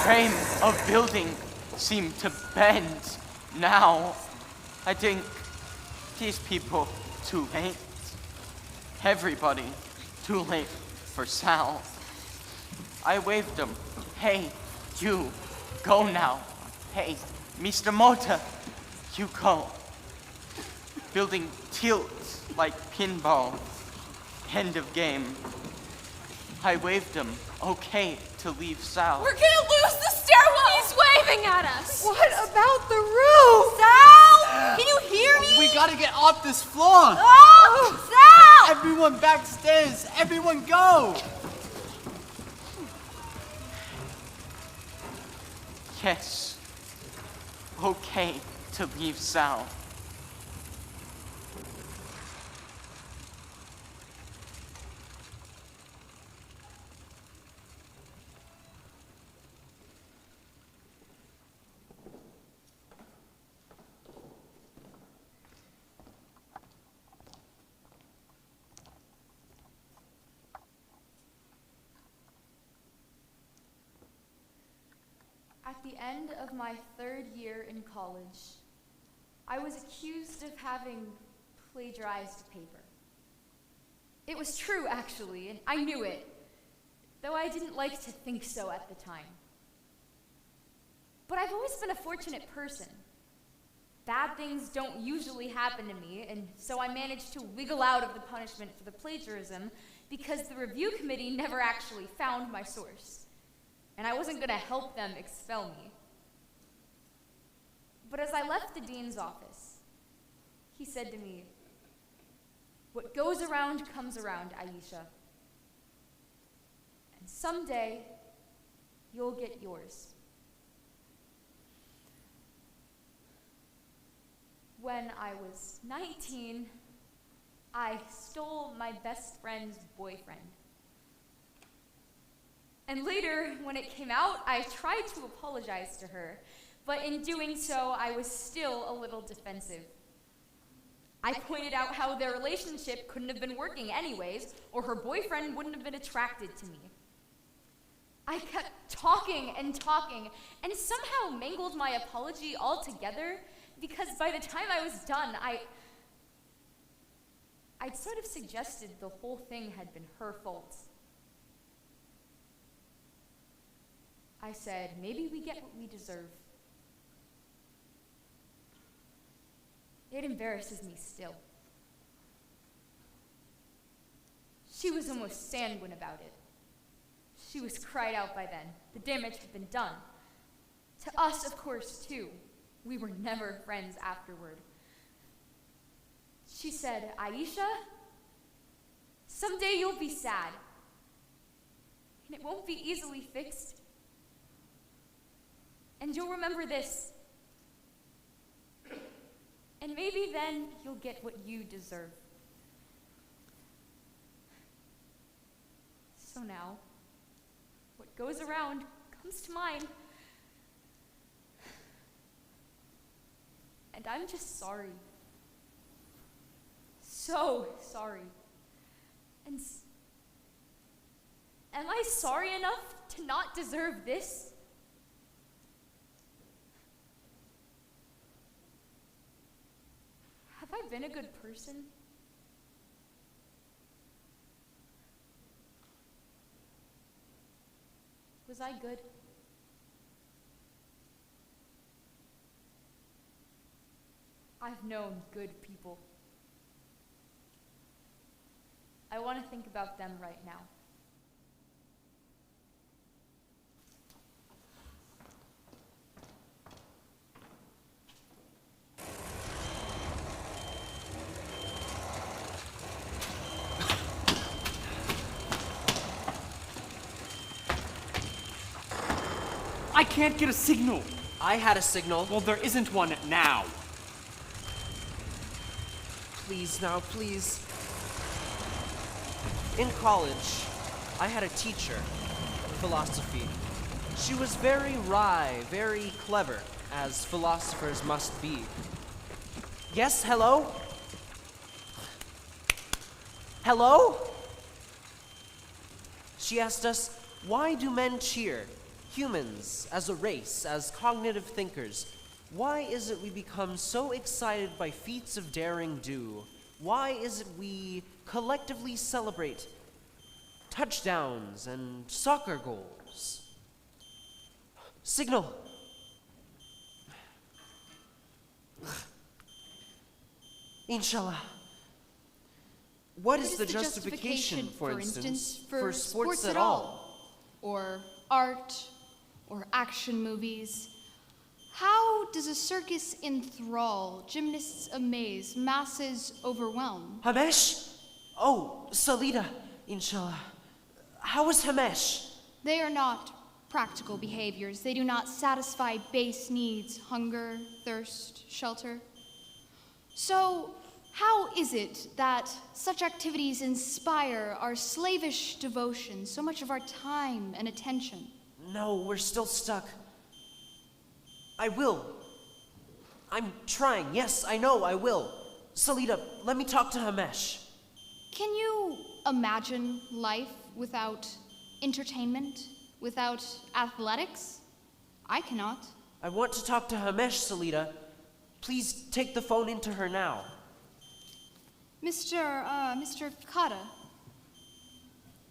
Frame of building seem to bend now. I think these people Too late. Everybody too late for Sal. I waved him. Hey, you, go now. Hey, Mr. Mota, you go. Building tilts like pinball. End of game. I waved him. Okay to leave Sal. We're gonna lose the stairwell! He's waving at us! What about the roof? Sal! Can you hear me? We gotta get off this floor! Oh! Sal! Everyone backstairs! Everyone go! Yes. Okay to leave Sal. At the end of my 3rd year in college, I was accused of having plagiarized paper. It was true, actually, and I knew it, though I didn't like to think so at the time. But I've always been a fortunate person. Bad things don't usually happen to me, and so I managed to wiggle out of the punishment for the plagiarism because the review committee never actually found my source. And I wasn't going to help them expel me. But as I left the dean's office, he said to me, "What goes around comes around, Aisha. And someday, you'll get yours." When I was 19, I stole my best friend's boyfriend. And later, when it came out, I tried to apologize to her, but in doing so, I was still a little defensive. I pointed out how their relationship couldn't have been working anyways, or her boyfriend wouldn't have been attracted to me. I kept talking, and somehow mangled my apology altogether, because by the time I was done, I'd sort of suggested the whole thing had been her fault. I said, maybe we get what we deserve. It embarrasses me still. She was almost sanguine about it. She was cried out by then. The damage had been done. To us, of course, too. We were never friends afterward. She said, "Aisha, someday you'll be sad. And it won't be easily fixed. And you'll remember this. And maybe then you'll get what you deserve." So now, what goes around comes to mind. And I'm just sorry. So sorry. And am I sorry enough to not deserve this? Have I been a good person? Was I good? I've known good people. I want to think about them right now. I can't get a signal. I had a signal. Well, there isn't one now. Please now, please. In college, I had a teacher, philosophy. She was very wry, very clever, as philosophers must be. Yes, hello? Hello? She asked us, why do men cheer? Humans, as a race, as cognitive thinkers, why is it we become so excited by feats of daring do why is it we collectively celebrate touchdowns and soccer goals? Signal. Inshallah. What is the justification, for instance, for sports at all? Or art, or action movies? How does a circus enthrall, gymnasts amaze, masses overwhelm? Hamesh? Oh, Salida, inshallah. How is Hamesh? They are not practical behaviors. They do not satisfy base needs, hunger, thirst, shelter. So, how is it that such activities inspire our slavish devotion, so much of our time and attention? No, we're still stuck. I will. I'm trying. Yes, I know, I will. Salida, let me talk to Hamesh. Can you imagine life without entertainment, without athletics? I cannot. I want to talk to Hamesh, Salida. Please take the phone into her now. Mr. Kata.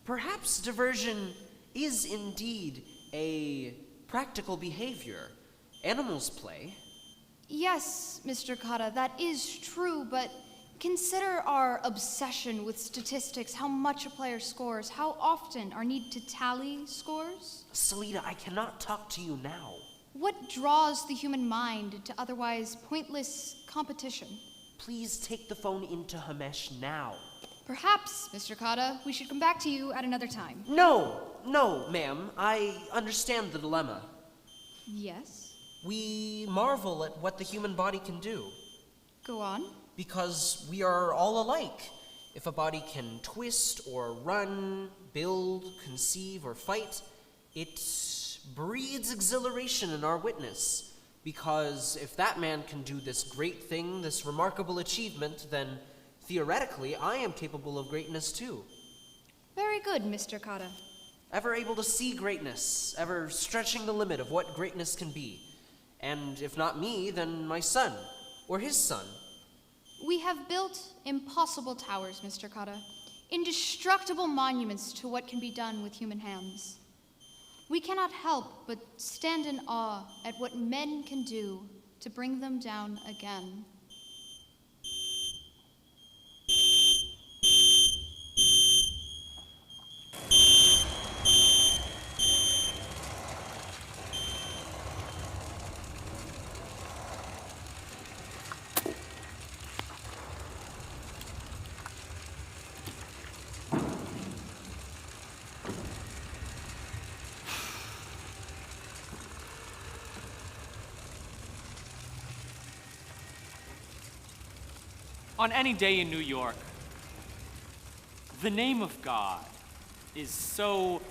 Perhaps diversion is indeed a practical behavior. Animals play. Yes, Mr. Kata, that is true, but consider our obsession with statistics, how much a player scores, how often our need to tally scores. Salida, I cannot talk to you now. What draws the human mind to otherwise pointless competition? Please take the phone into Hamesh now. Perhaps, Mr. Kata, we should come back to you at another time. No, ma'am. I understand the dilemma. Yes? We marvel at what the human body can do. Go on. Because we are all alike. If a body can twist or run, build, conceive, or fight, it breeds exhilaration in our witness. Because if that man can do this great thing, this remarkable achievement, then theoretically I am capable of greatness too. Very good, Mr. Kata. Ever able to see greatness, ever stretching the limit of what greatness can be. And if not me, then my son, or his son. We have built impossible towers, Mr. Kata, indestructible monuments to what can be done with human hands. We cannot help but stand in awe at what men can do to bring them down again. On any day in New York, the name of God is so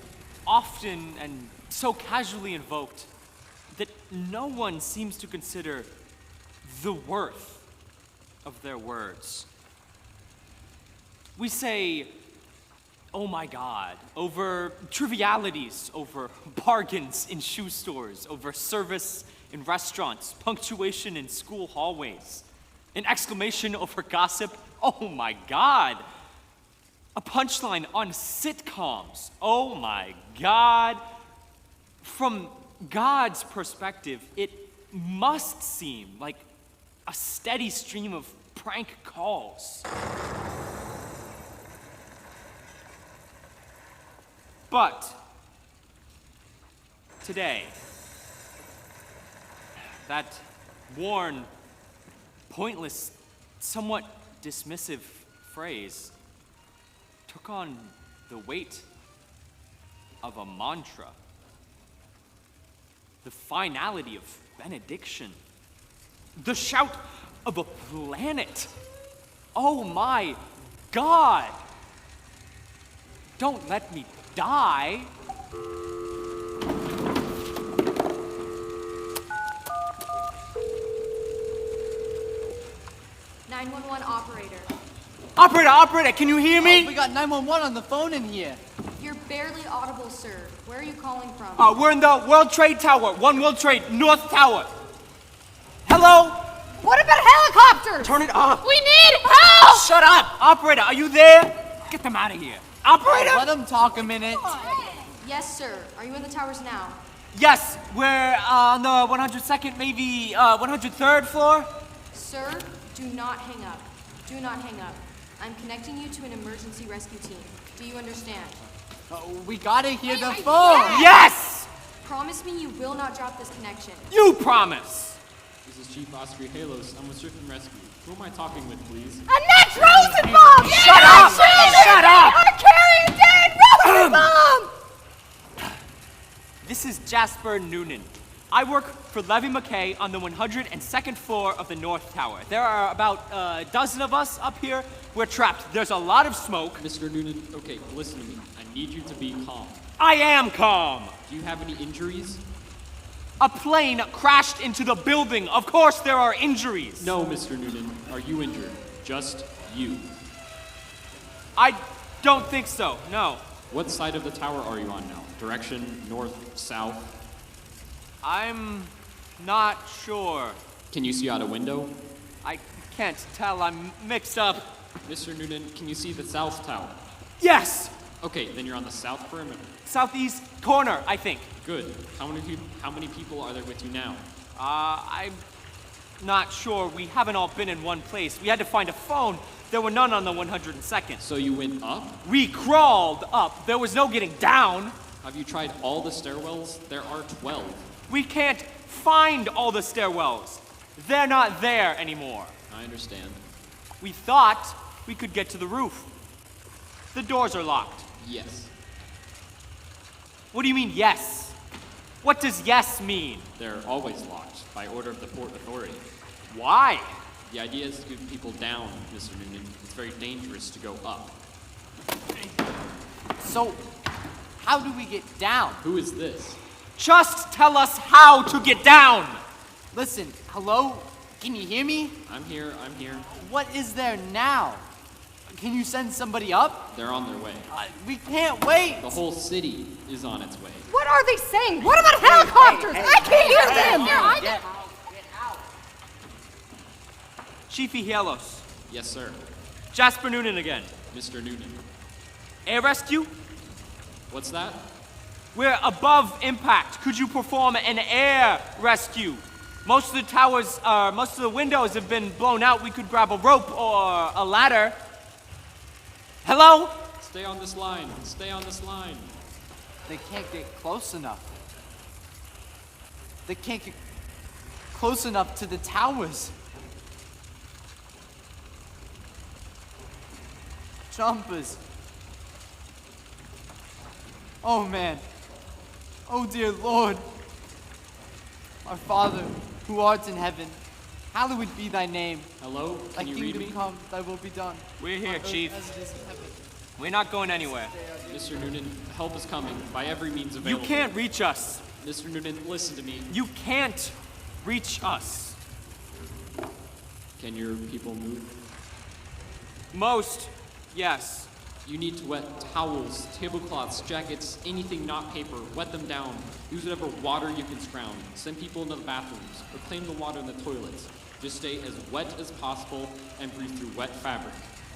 often and so casually invoked that no one seems to consider the worth of their words. We say, "Oh my God," over trivialities, over bargains in shoe stores, over service in restaurants, punctuation in school hallways, an exclamation over gossip, "Oh my God," a punchline on sitcoms, "Oh my God." From God's perspective, it must seem like a steady stream of prank calls. But today, that worn, pointless, somewhat dismissive phrase took on the weight of a mantra, the finality of benediction, the shout of a planet. "Oh my God! Don't let me die." Operator, can you hear me? Oh, we got 911 on the phone in here. You're barely audible, sir. Where are you calling from? We're in the World Trade Tower, One World Trade, North Tower. Hello? What about helicopters? Turn it off. We need help! Shut up! Operator, are you there? Get them out of here. Operator! Let them talk a minute. Yes, sir. Are you in the towers now? Yes, we're on the 102nd, maybe 103rd floor. Sir, do not hang up. Do not hang up. I'm connecting you to an emergency rescue team. Do you understand? We gotta hear the phone. Yes! Promise me you will not drop this connection. You promise. This is Chief Oscar Halos. I'm with Search and Rescue. Who am I talking with, please? Annette Rosenbaum! Shut up! Shut up! Are carrying dead Rosenbaum! This is Jasper Noonan. I work for Levy McKay on the 102nd floor of the North Tower. There are about a dozen of us up here. We're trapped. There's a lot of smoke. Mr. Noonan, okay, listen to me. I need you to be calm. I am calm. Do you have any injuries? A plane crashed into the building. Of course there are injuries. No, Mr. Noonan. Are you injured? Just you. I don't think so, no. What side of the tower are you on now? Direction, north, south? I'm not sure. Can you see out a window? I can't tell. I'm mixed up. Mr. Noonan, can you see the south tower? Yes! Okay, then you're on the south perimeter. Southeast corner, I think. Good. How many people are there with you now? I'm not sure. We haven't all been in one place. We had to find a phone. There were none on the 102nd. So you went up? We crawled up. There was no getting down. Have you tried all the stairwells? There are 12. We can't find all the stairwells. They're not there anymore. I understand. We thought we could get to the roof. The doors are locked. Yes. What do you mean, yes? What does yes mean? They're always locked by order of the Port Authority. Why? The idea is to get people down, Mr. Noonan. It's very dangerous to go up. So, how do we get down? Who is this? Just tell us how to get down! Listen, hello? Can you hear me? I'm here, I'm here. What is there now? Can you send somebody up? They're on their way. We can't wait! The whole city is on its way. What are they saying? What about helicopters? I can't hear them! Get out! Chiefy Hielos. Yes, sir. Jasper Noonan again. Mr. Noonan. Air rescue? What's that? We're above impact. Could you perform an air rescue? Most of the towers, most of the windows have been blown out. We could grab a rope or a ladder. Hello? Stay on this line. Stay on this line. They can't get close enough. They can't get close enough to the towers. Jumpers. Oh man. Oh dear Lord. Our Father, who art in heaven, hallowed be thy name. Hello? Thy Can you read kingdom me? come, thy will be done. We're here, on earth Chief. as it is in heaven. We're not going anywhere. Mr. Noonan, help is coming by every means available. You can't reach us. Mr. Noonan, listen to me. You can't reach us. Can your people move? Most, yes. You need to wet towels, tablecloths, jackets, anything not paper. Wet them down. Use whatever water you can scrounge. Send people into the bathrooms. Reclaim the water in the toilets. Just stay as wet as possible and breathe through wet fabric.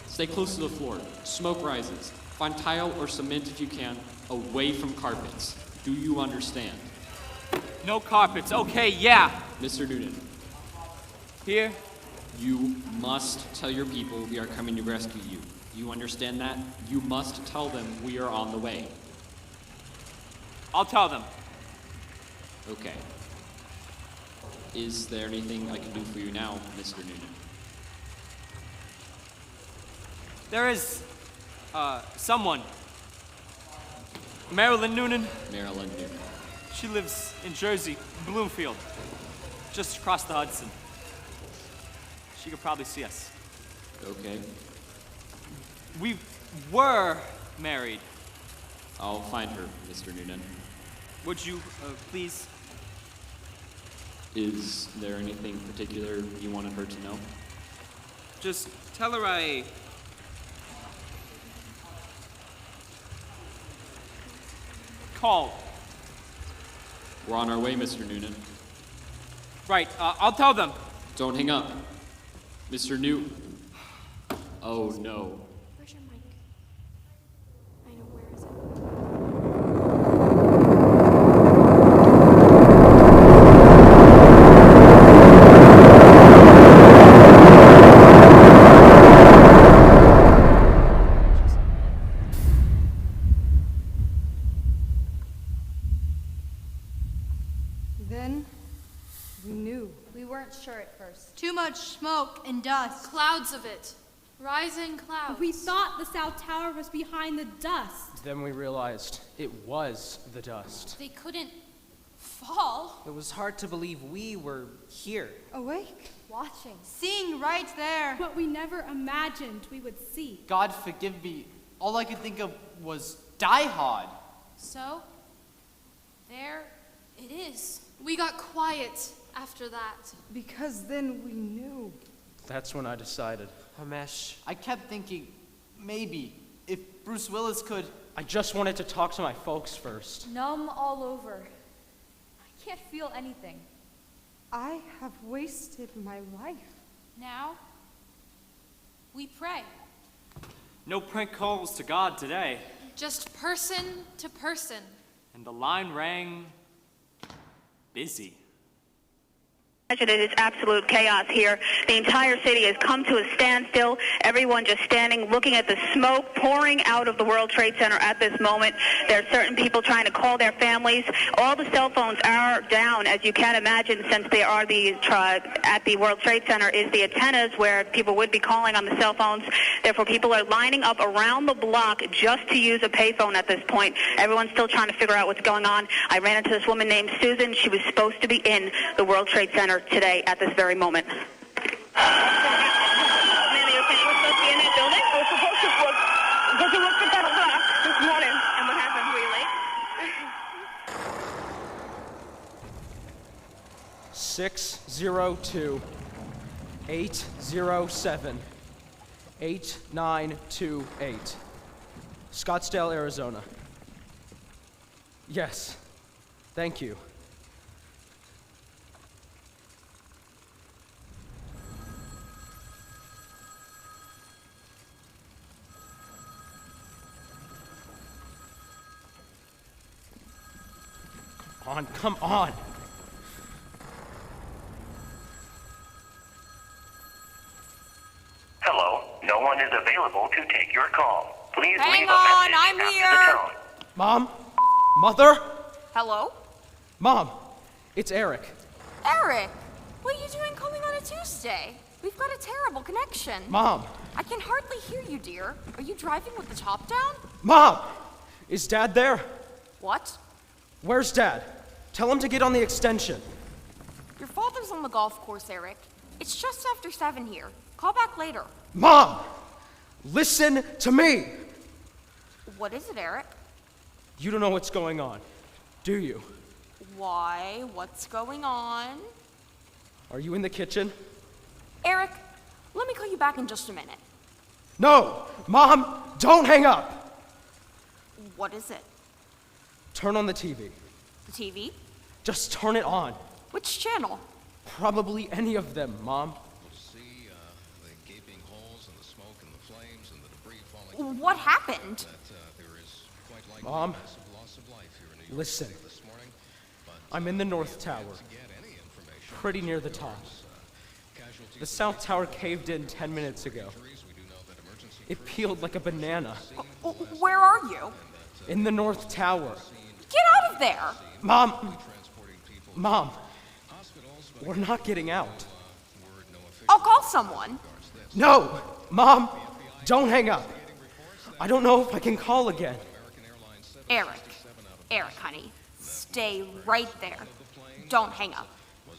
Stay close to the floor. Smoke rises. Find tile or cement if you can, away from carpets. Do you understand? No carpets. Okay, yeah. Mr. Noonan. Here. You must tell your people we are coming to rescue you. You understand that? You must tell them we are on the way. I'll tell them. Okay. Is there anything I can do for you now, Mr. Noonan? There is, someone. Marilyn Noonan. Marilyn Noonan. She lives in Jersey, Bloomfield, just across the Hudson. She could probably see us. Okay. We were married. I'll find her, Mr. Noonan. Would you, please? Is there anything particular you wanted her to know? Just tell her I... called. We're on our way, Mr. Noonan. Right, I'll tell them. Don't hang up. Mr. Newt. Oh no. Where's your mic? I know, where is it? Then we knew. We weren't sure at first. Too much smoke and dust. Clouds of it. Rising clouds. We thought the South Tower was behind the dust. Then we realized it was the dust. They couldn't fall. It was hard to believe we were here. Awake. Watching. Seeing right there. What we never imagined we would see. God forgive me. All I could think of was Die Hard. So, there it is. We got quiet after that. Because then we knew. That's when I decided. Hamesh. I kept thinking, maybe, if Bruce Willis could. I just wanted to talk to my folks first. Numb all over. I can't feel anything. I have wasted my life. Now, we pray. No prank calls to God today. Just person to person. And the line rang busy. It is absolute chaos here. The entire city has come to a standstill. Everyone just standing, looking at the smoke pouring out of the World Trade Center at this moment. There are certain people trying to call their families. All the cell phones are down, as you can imagine, since they are at the World Trade Center is the antennas where people would be calling on the cell phones. Therefore, people are lining up around the block just to use a payphone at this point. Everyone's still trying to figure out what's going on. I ran into this woman named Susan. She was supposed to be in the World Trade Center today at this very moment. Ma'am, you were saying we're supposed to be in that building? We're supposed to go to work at that o'clock this morning. And what happened? Were you late? 602 807 8928. Scottsdale, Arizona. Yes. Thank you. Come on. Hello, no one is available to take your call. Please Hang leave a on, message I'm after here. the tone. Mom? Mother? Hello? Mom, it's Eric. Eric, what are you doing calling on a Tuesday? We've got a terrible connection. Mom. I can hardly hear you, dear. Are you driving with the top down? Mom! Is Dad there? What? Where's Dad? Tell him to get on the extension. Your father's on the golf course, Eric. It's just after 7 here. Call back later. Mom! Listen to me! What is it, Eric? You don't know what's going on, do you? Why? What's going on? Are you in the kitchen? Eric, let me call you back in just a minute. No! Mom, don't hang up! What is it? Turn on the TV. The TV? Just turn it on. Which channel? Probably any of them, Mom. The gaping holes and the smoke and the flames and the debris falling. What happened? Mom, listen. I'm in the North Tower, pretty near the top. The South Tower caved in 10 minutes ago. It peeled like a banana. Where are you? In the North Tower. Get out of there! Mom, we're not getting out. I'll call someone. No! Mom, don't hang up. I don't know if I can call again. Eric, honey, stay right there. Don't hang up.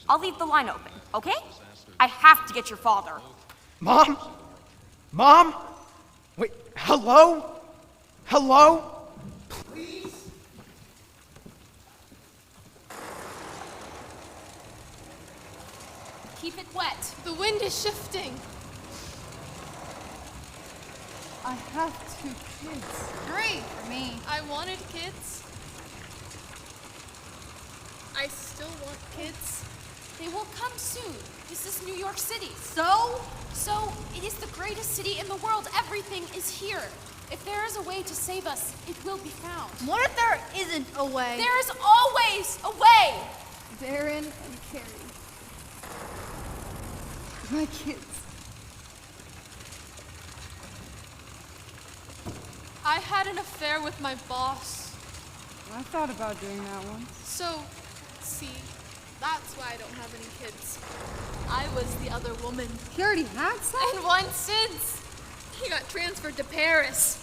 I'll leave the line open, okay? I have to get your father. Mom? Mom? Wait, hello? Hello? Please? Keep it wet. The wind is shifting. I have 2 kids. Great for me. I wanted kids. I still want kids. They will come soon. This is New York City. So? So, it is the greatest city in the world. Everything is here. If there is a way to save us, it will be found. What if there isn't a way? There is always a way! Darren and Carrie. My kids. I had an affair with my boss. I thought about doing that once. So, see, that's why I don't have any kids. I was the other woman. He already had some? And one since. He got transferred to Paris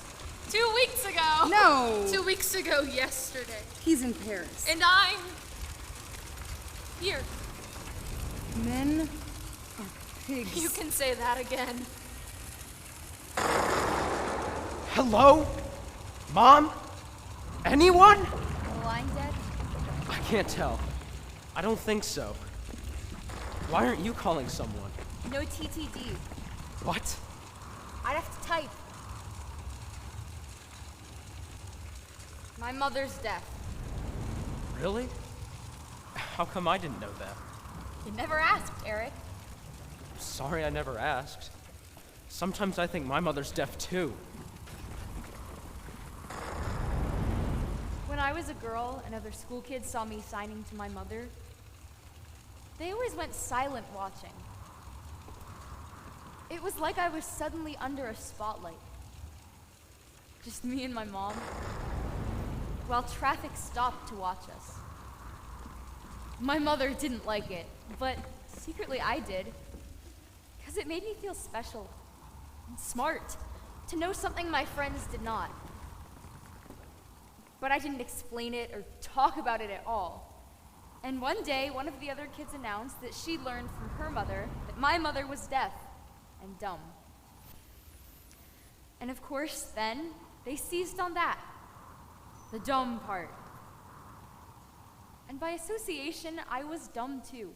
2 weeks ago. No. 2 weeks ago yesterday. He's in Paris. And I'm here. Men are pigs. You can say that again. Hello? Mom? Anyone? The line dead? I can't tell. I don't think so. Why aren't you calling someone? No TTD. What? I'd have to type. My mother's deaf. Really? How come I didn't know that? You never asked, Eric. Sorry I never asked. Sometimes I think my mother's deaf too. When I was a girl and other school kids saw me signing to my mother, they always went silent watching. It was like I was suddenly under a spotlight. Just me and my mom, while traffic stopped to watch us. My mother didn't like it, but secretly I did, because it made me feel special and smart to know something my friends did not. But I didn't explain it or talk about it at all. And one day, one of the other kids announced that she learned from her mother that my mother was deaf and dumb. And of course, then, they seized on that, the dumb part. And by association, I was dumb too.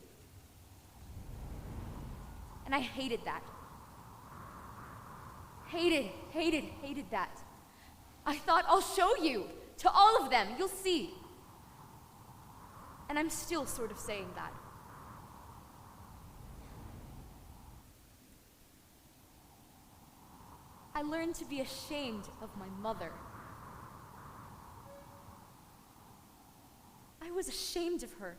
And I hated that. Hated that. I thought, I'll show you, to all of them, you'll see. And I'm still sort of saying that. I learned to be ashamed of my mother. I was ashamed of her.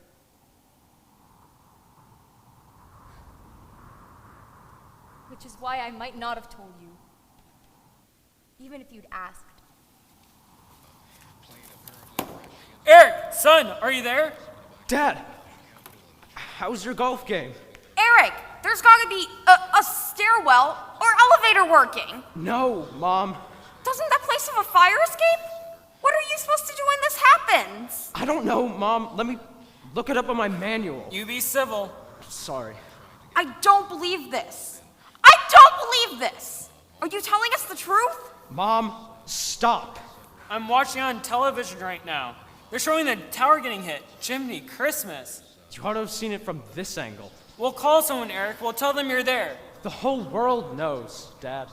Which is why I might not have told you, even if you'd asked. Eric, son, are you there? Dad, how's your golf game? Eric, there's gotta be a stairwell or elevator working. No, Mom. Doesn't that place have a fire escape? What are you supposed to do when this happens? I don't know, Mom. Let me look it up on my manual. You be civil. Sorry. I don't believe this. I don't believe this. Are you telling us the truth? Mom, stop. I'm watching on television right now. They're showing the tower getting hit. Jiminy Christmas. You ought to have seen it from this angle. We'll call someone, Eric. We'll tell them you're there. The whole world knows, Dad.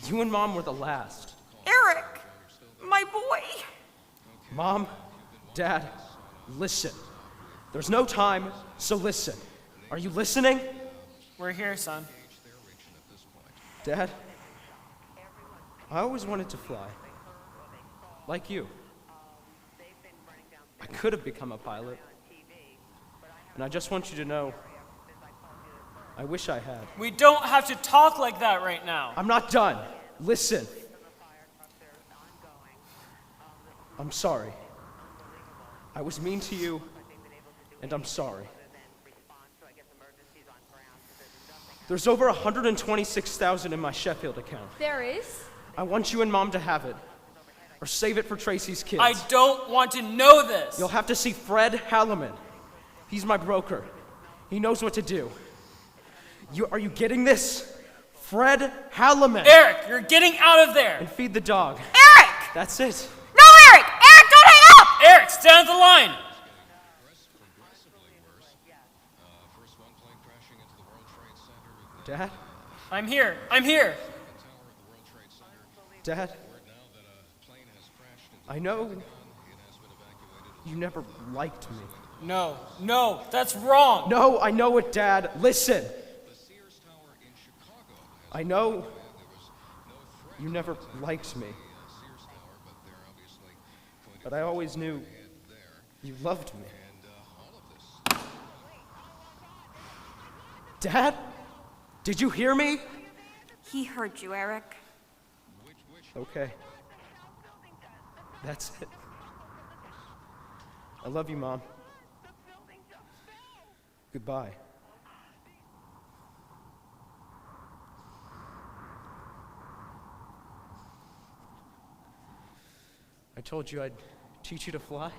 You and Mom were the last. Eric, my boy. Mom, Dad, listen. There's no time, so listen. Are you listening? We're here, son. Dad, I always wanted to fly. Like you. I could have become a pilot. And I just want you to know, I wish I had. We don't have to talk like that right now. I'm not done. Listen. I'm sorry. I was mean to you, and I'm sorry. There's over 126,000 in my Sheffield account. There is? I want you and Mom to have it. Or save it for Tracy's kids. I don't want to know this. You'll have to see Fred Halliman. He's my broker. He knows what to do. Are you getting this? Fred Halliman. Eric, you're getting out of there. And feed the dog. Eric! That's it. No, Eric! Eric, don't hang up! Eric, stay on the line. Dad? I'm here. I'm here. Dad? I know you never liked me. No, that's wrong. No, I know it, Dad. Listen. I know you never liked me. But I always knew you loved me. Dad? Did you hear me? He heard you, Eric. Okay. That's it. I love you, Mom. Goodbye. I told you I'd teach you to fly.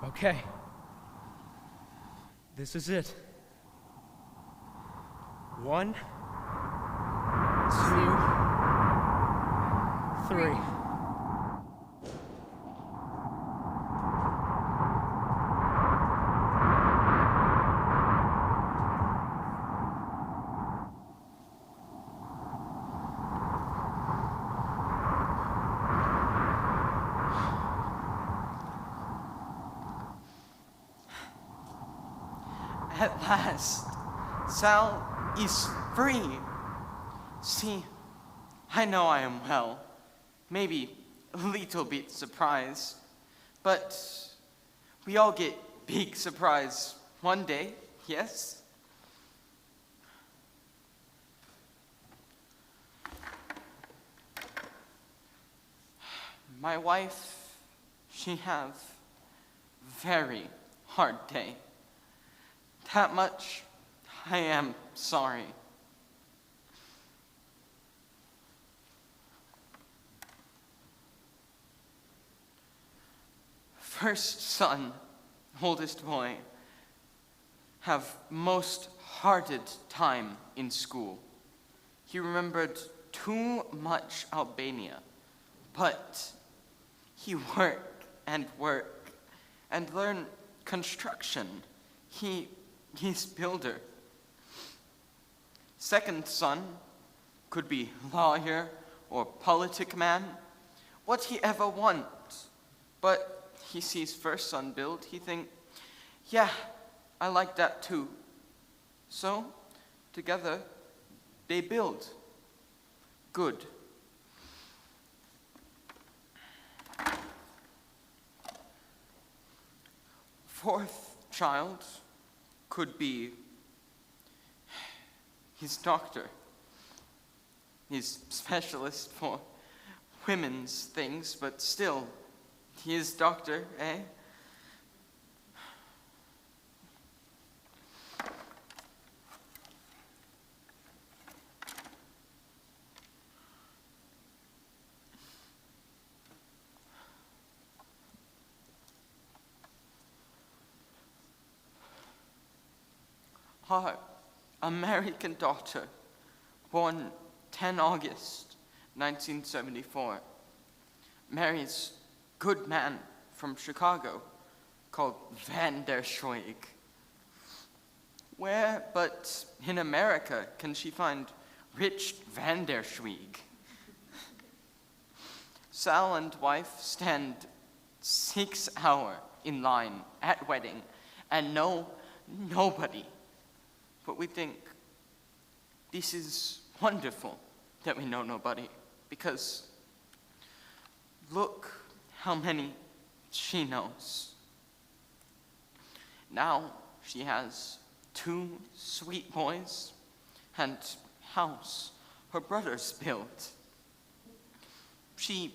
Okay. This is it. 1, 2, 3. At last, Sal is free. See, I know I am well, maybe a little bit surprised, but we all get big surprise one day, yes? My wife, she have very hard day. That much, I am sorry. First son, oldest boy, have most harded time in school. He remembered too much Albania, but he work and learn construction. He's builder. Second son could be lawyer or politic man, what he ever want. But he sees first son build, he think, yeah, I like that too. So, together, they build. Good. Fourth child could be his doctor. He's specialist for women's things, but still, he is doctor, eh? Our American daughter, born 10 August 1974, marries good man from Chicago called Van der Schweig. Where but in America can she find rich Van der Schweig? Sal and wife stand 6 hours in line at wedding and nobody. But we think this is wonderful that we know nobody, because look how many she knows. Now she has 2 sweet boys and house her brothers built. She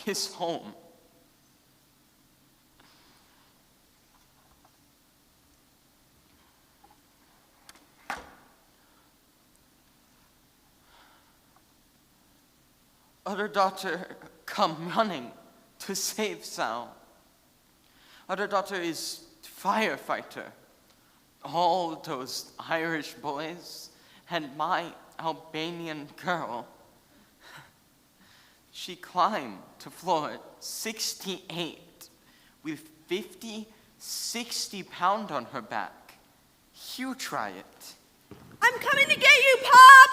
is home. Other daughter come running to save Sal. Other daughter is firefighter. All those Irish boys and my Albanian girl. She climbed to floor 68 with 50, 60 pounds on her back. You try it. I'm coming to get you, Pop!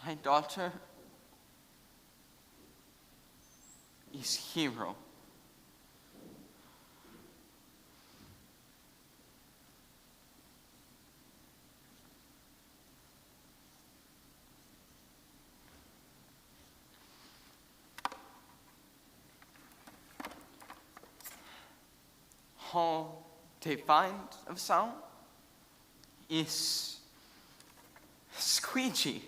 My daughter is hero. All they find of sound is squeegee.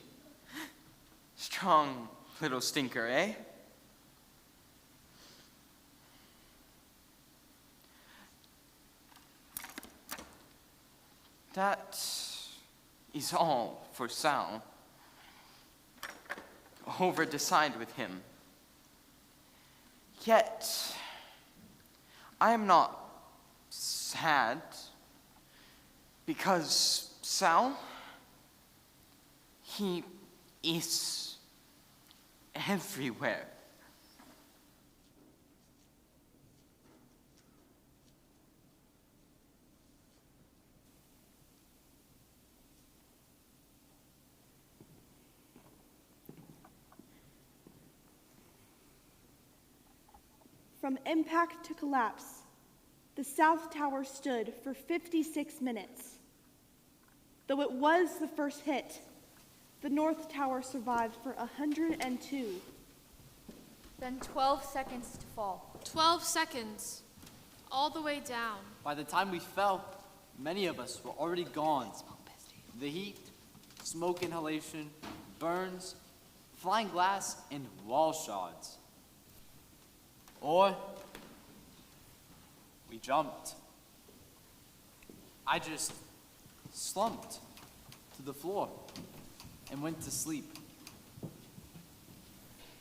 Strong little stinker, eh? That is all for Sal. Over decide with him. Yet, I am not sad because Sal, he is everywhere. From impact to collapse, the South Tower stood for 56 minutes. Though it was the first hit, the North Tower survived for 102. Then 12 seconds to fall. 12 seconds. All the way down. By the time we fell, many of us were already gone. The heat, smoke inhalation, burns, flying glass, and wall shards. Or we jumped. I just slumped to the floor and went to sleep.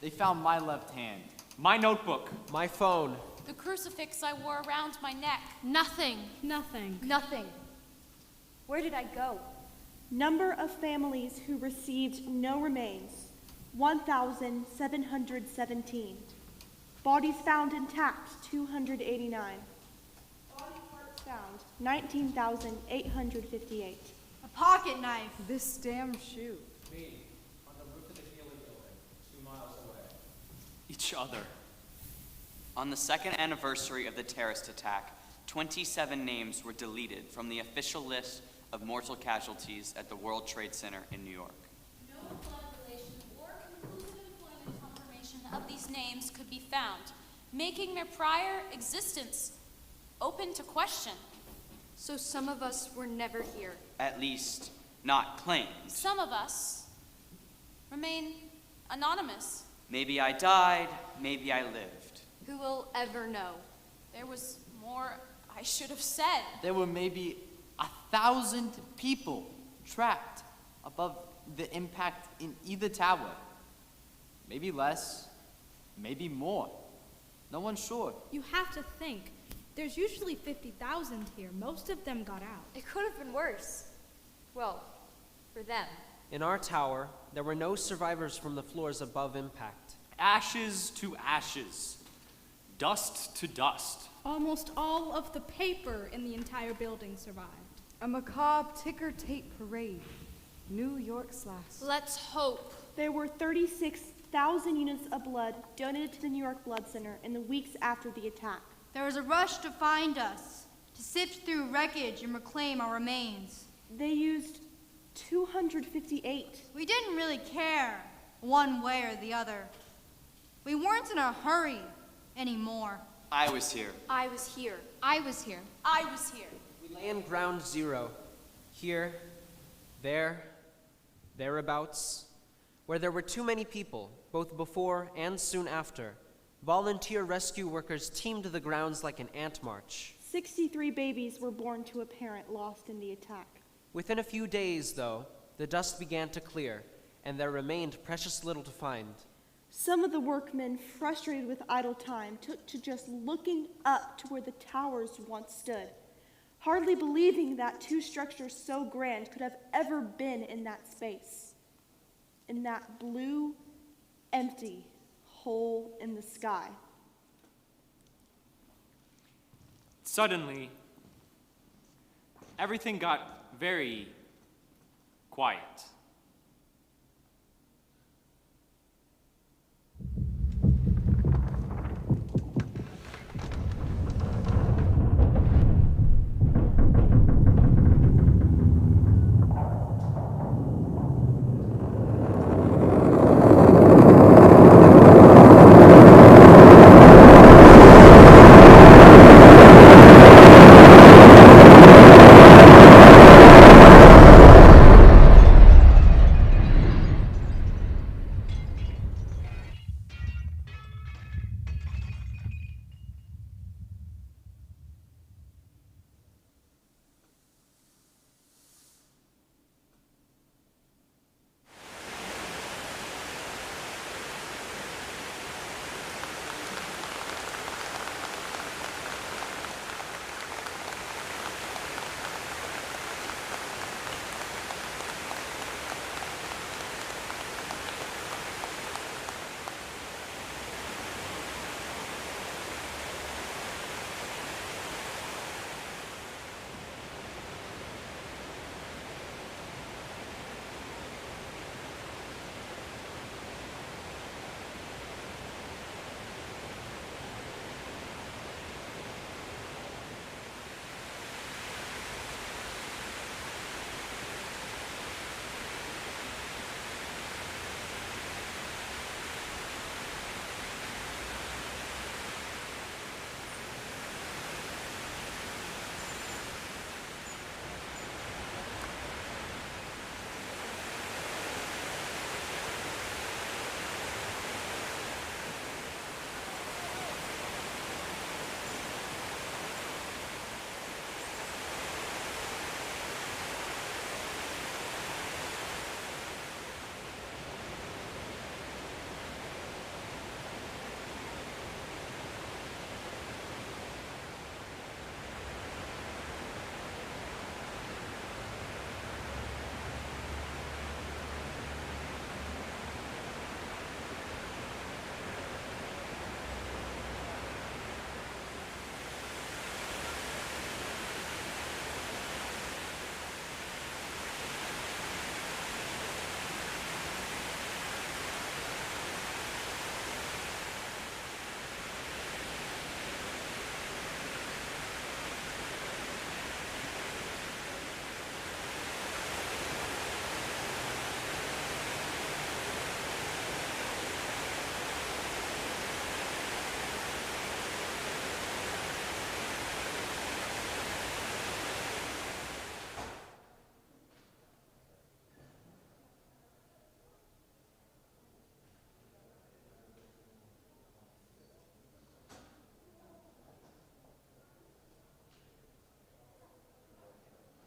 They found my left hand, my notebook, my phone, the crucifix I wore around my neck. Nothing. Nothing. Nothing. Where did I go? Number of families who received no remains, 1,717. Bodies found intact, 289. Body parts found, 19,858. A pocket knife. This damn shoe. Me, on the roof of the Healy building, 2 miles away. each other. On the second anniversary of the terrorist attack, 27 names were deleted from the official list of mortal casualties at the World Trade Center in New York. No blood relation or conclusive employment confirmation of these names could be found, making their prior existence open to question. So some of us were never here. At least, not claimed. Some of us remain anonymous. Maybe I died, maybe I lived. Who will ever know? There was more I should have said. There were maybe 1,000 people trapped above the impact in either tower. Maybe less, maybe more. No one's sure. You have to think. There's usually 50,000 here. Most of them got out. It could have been worse. Well, for them. In our tower, there were no survivors from the floors above impact. Ashes to ashes. Dust to dust. Almost all of the paper in the entire building survived. A macabre ticker tape parade. New York's last. Let's hope. There were 36,000 units of blood donated to the New York Blood Center in the weeks after the attack. There was a rush to find us, to sift through wreckage and reclaim our remains. They used 258. We didn't really care, one way or the other. We weren't in a hurry anymore. I was here. I was here. I was here. I was here. We lay in ground zero. Here, there, thereabouts, where there were too many people, both before and soon after. Volunteer rescue workers teamed the grounds like an ant march. 63 babies were born to a parent lost in the attack. Within a few days, though, the dust began to clear, and there remained precious little to find. Some of the workmen, frustrated with idle time, took to just looking up to where the towers once stood, hardly believing that two structures so grand could have ever been in that space. In that blue, empty hole in the sky. Suddenly, everything got very quiet.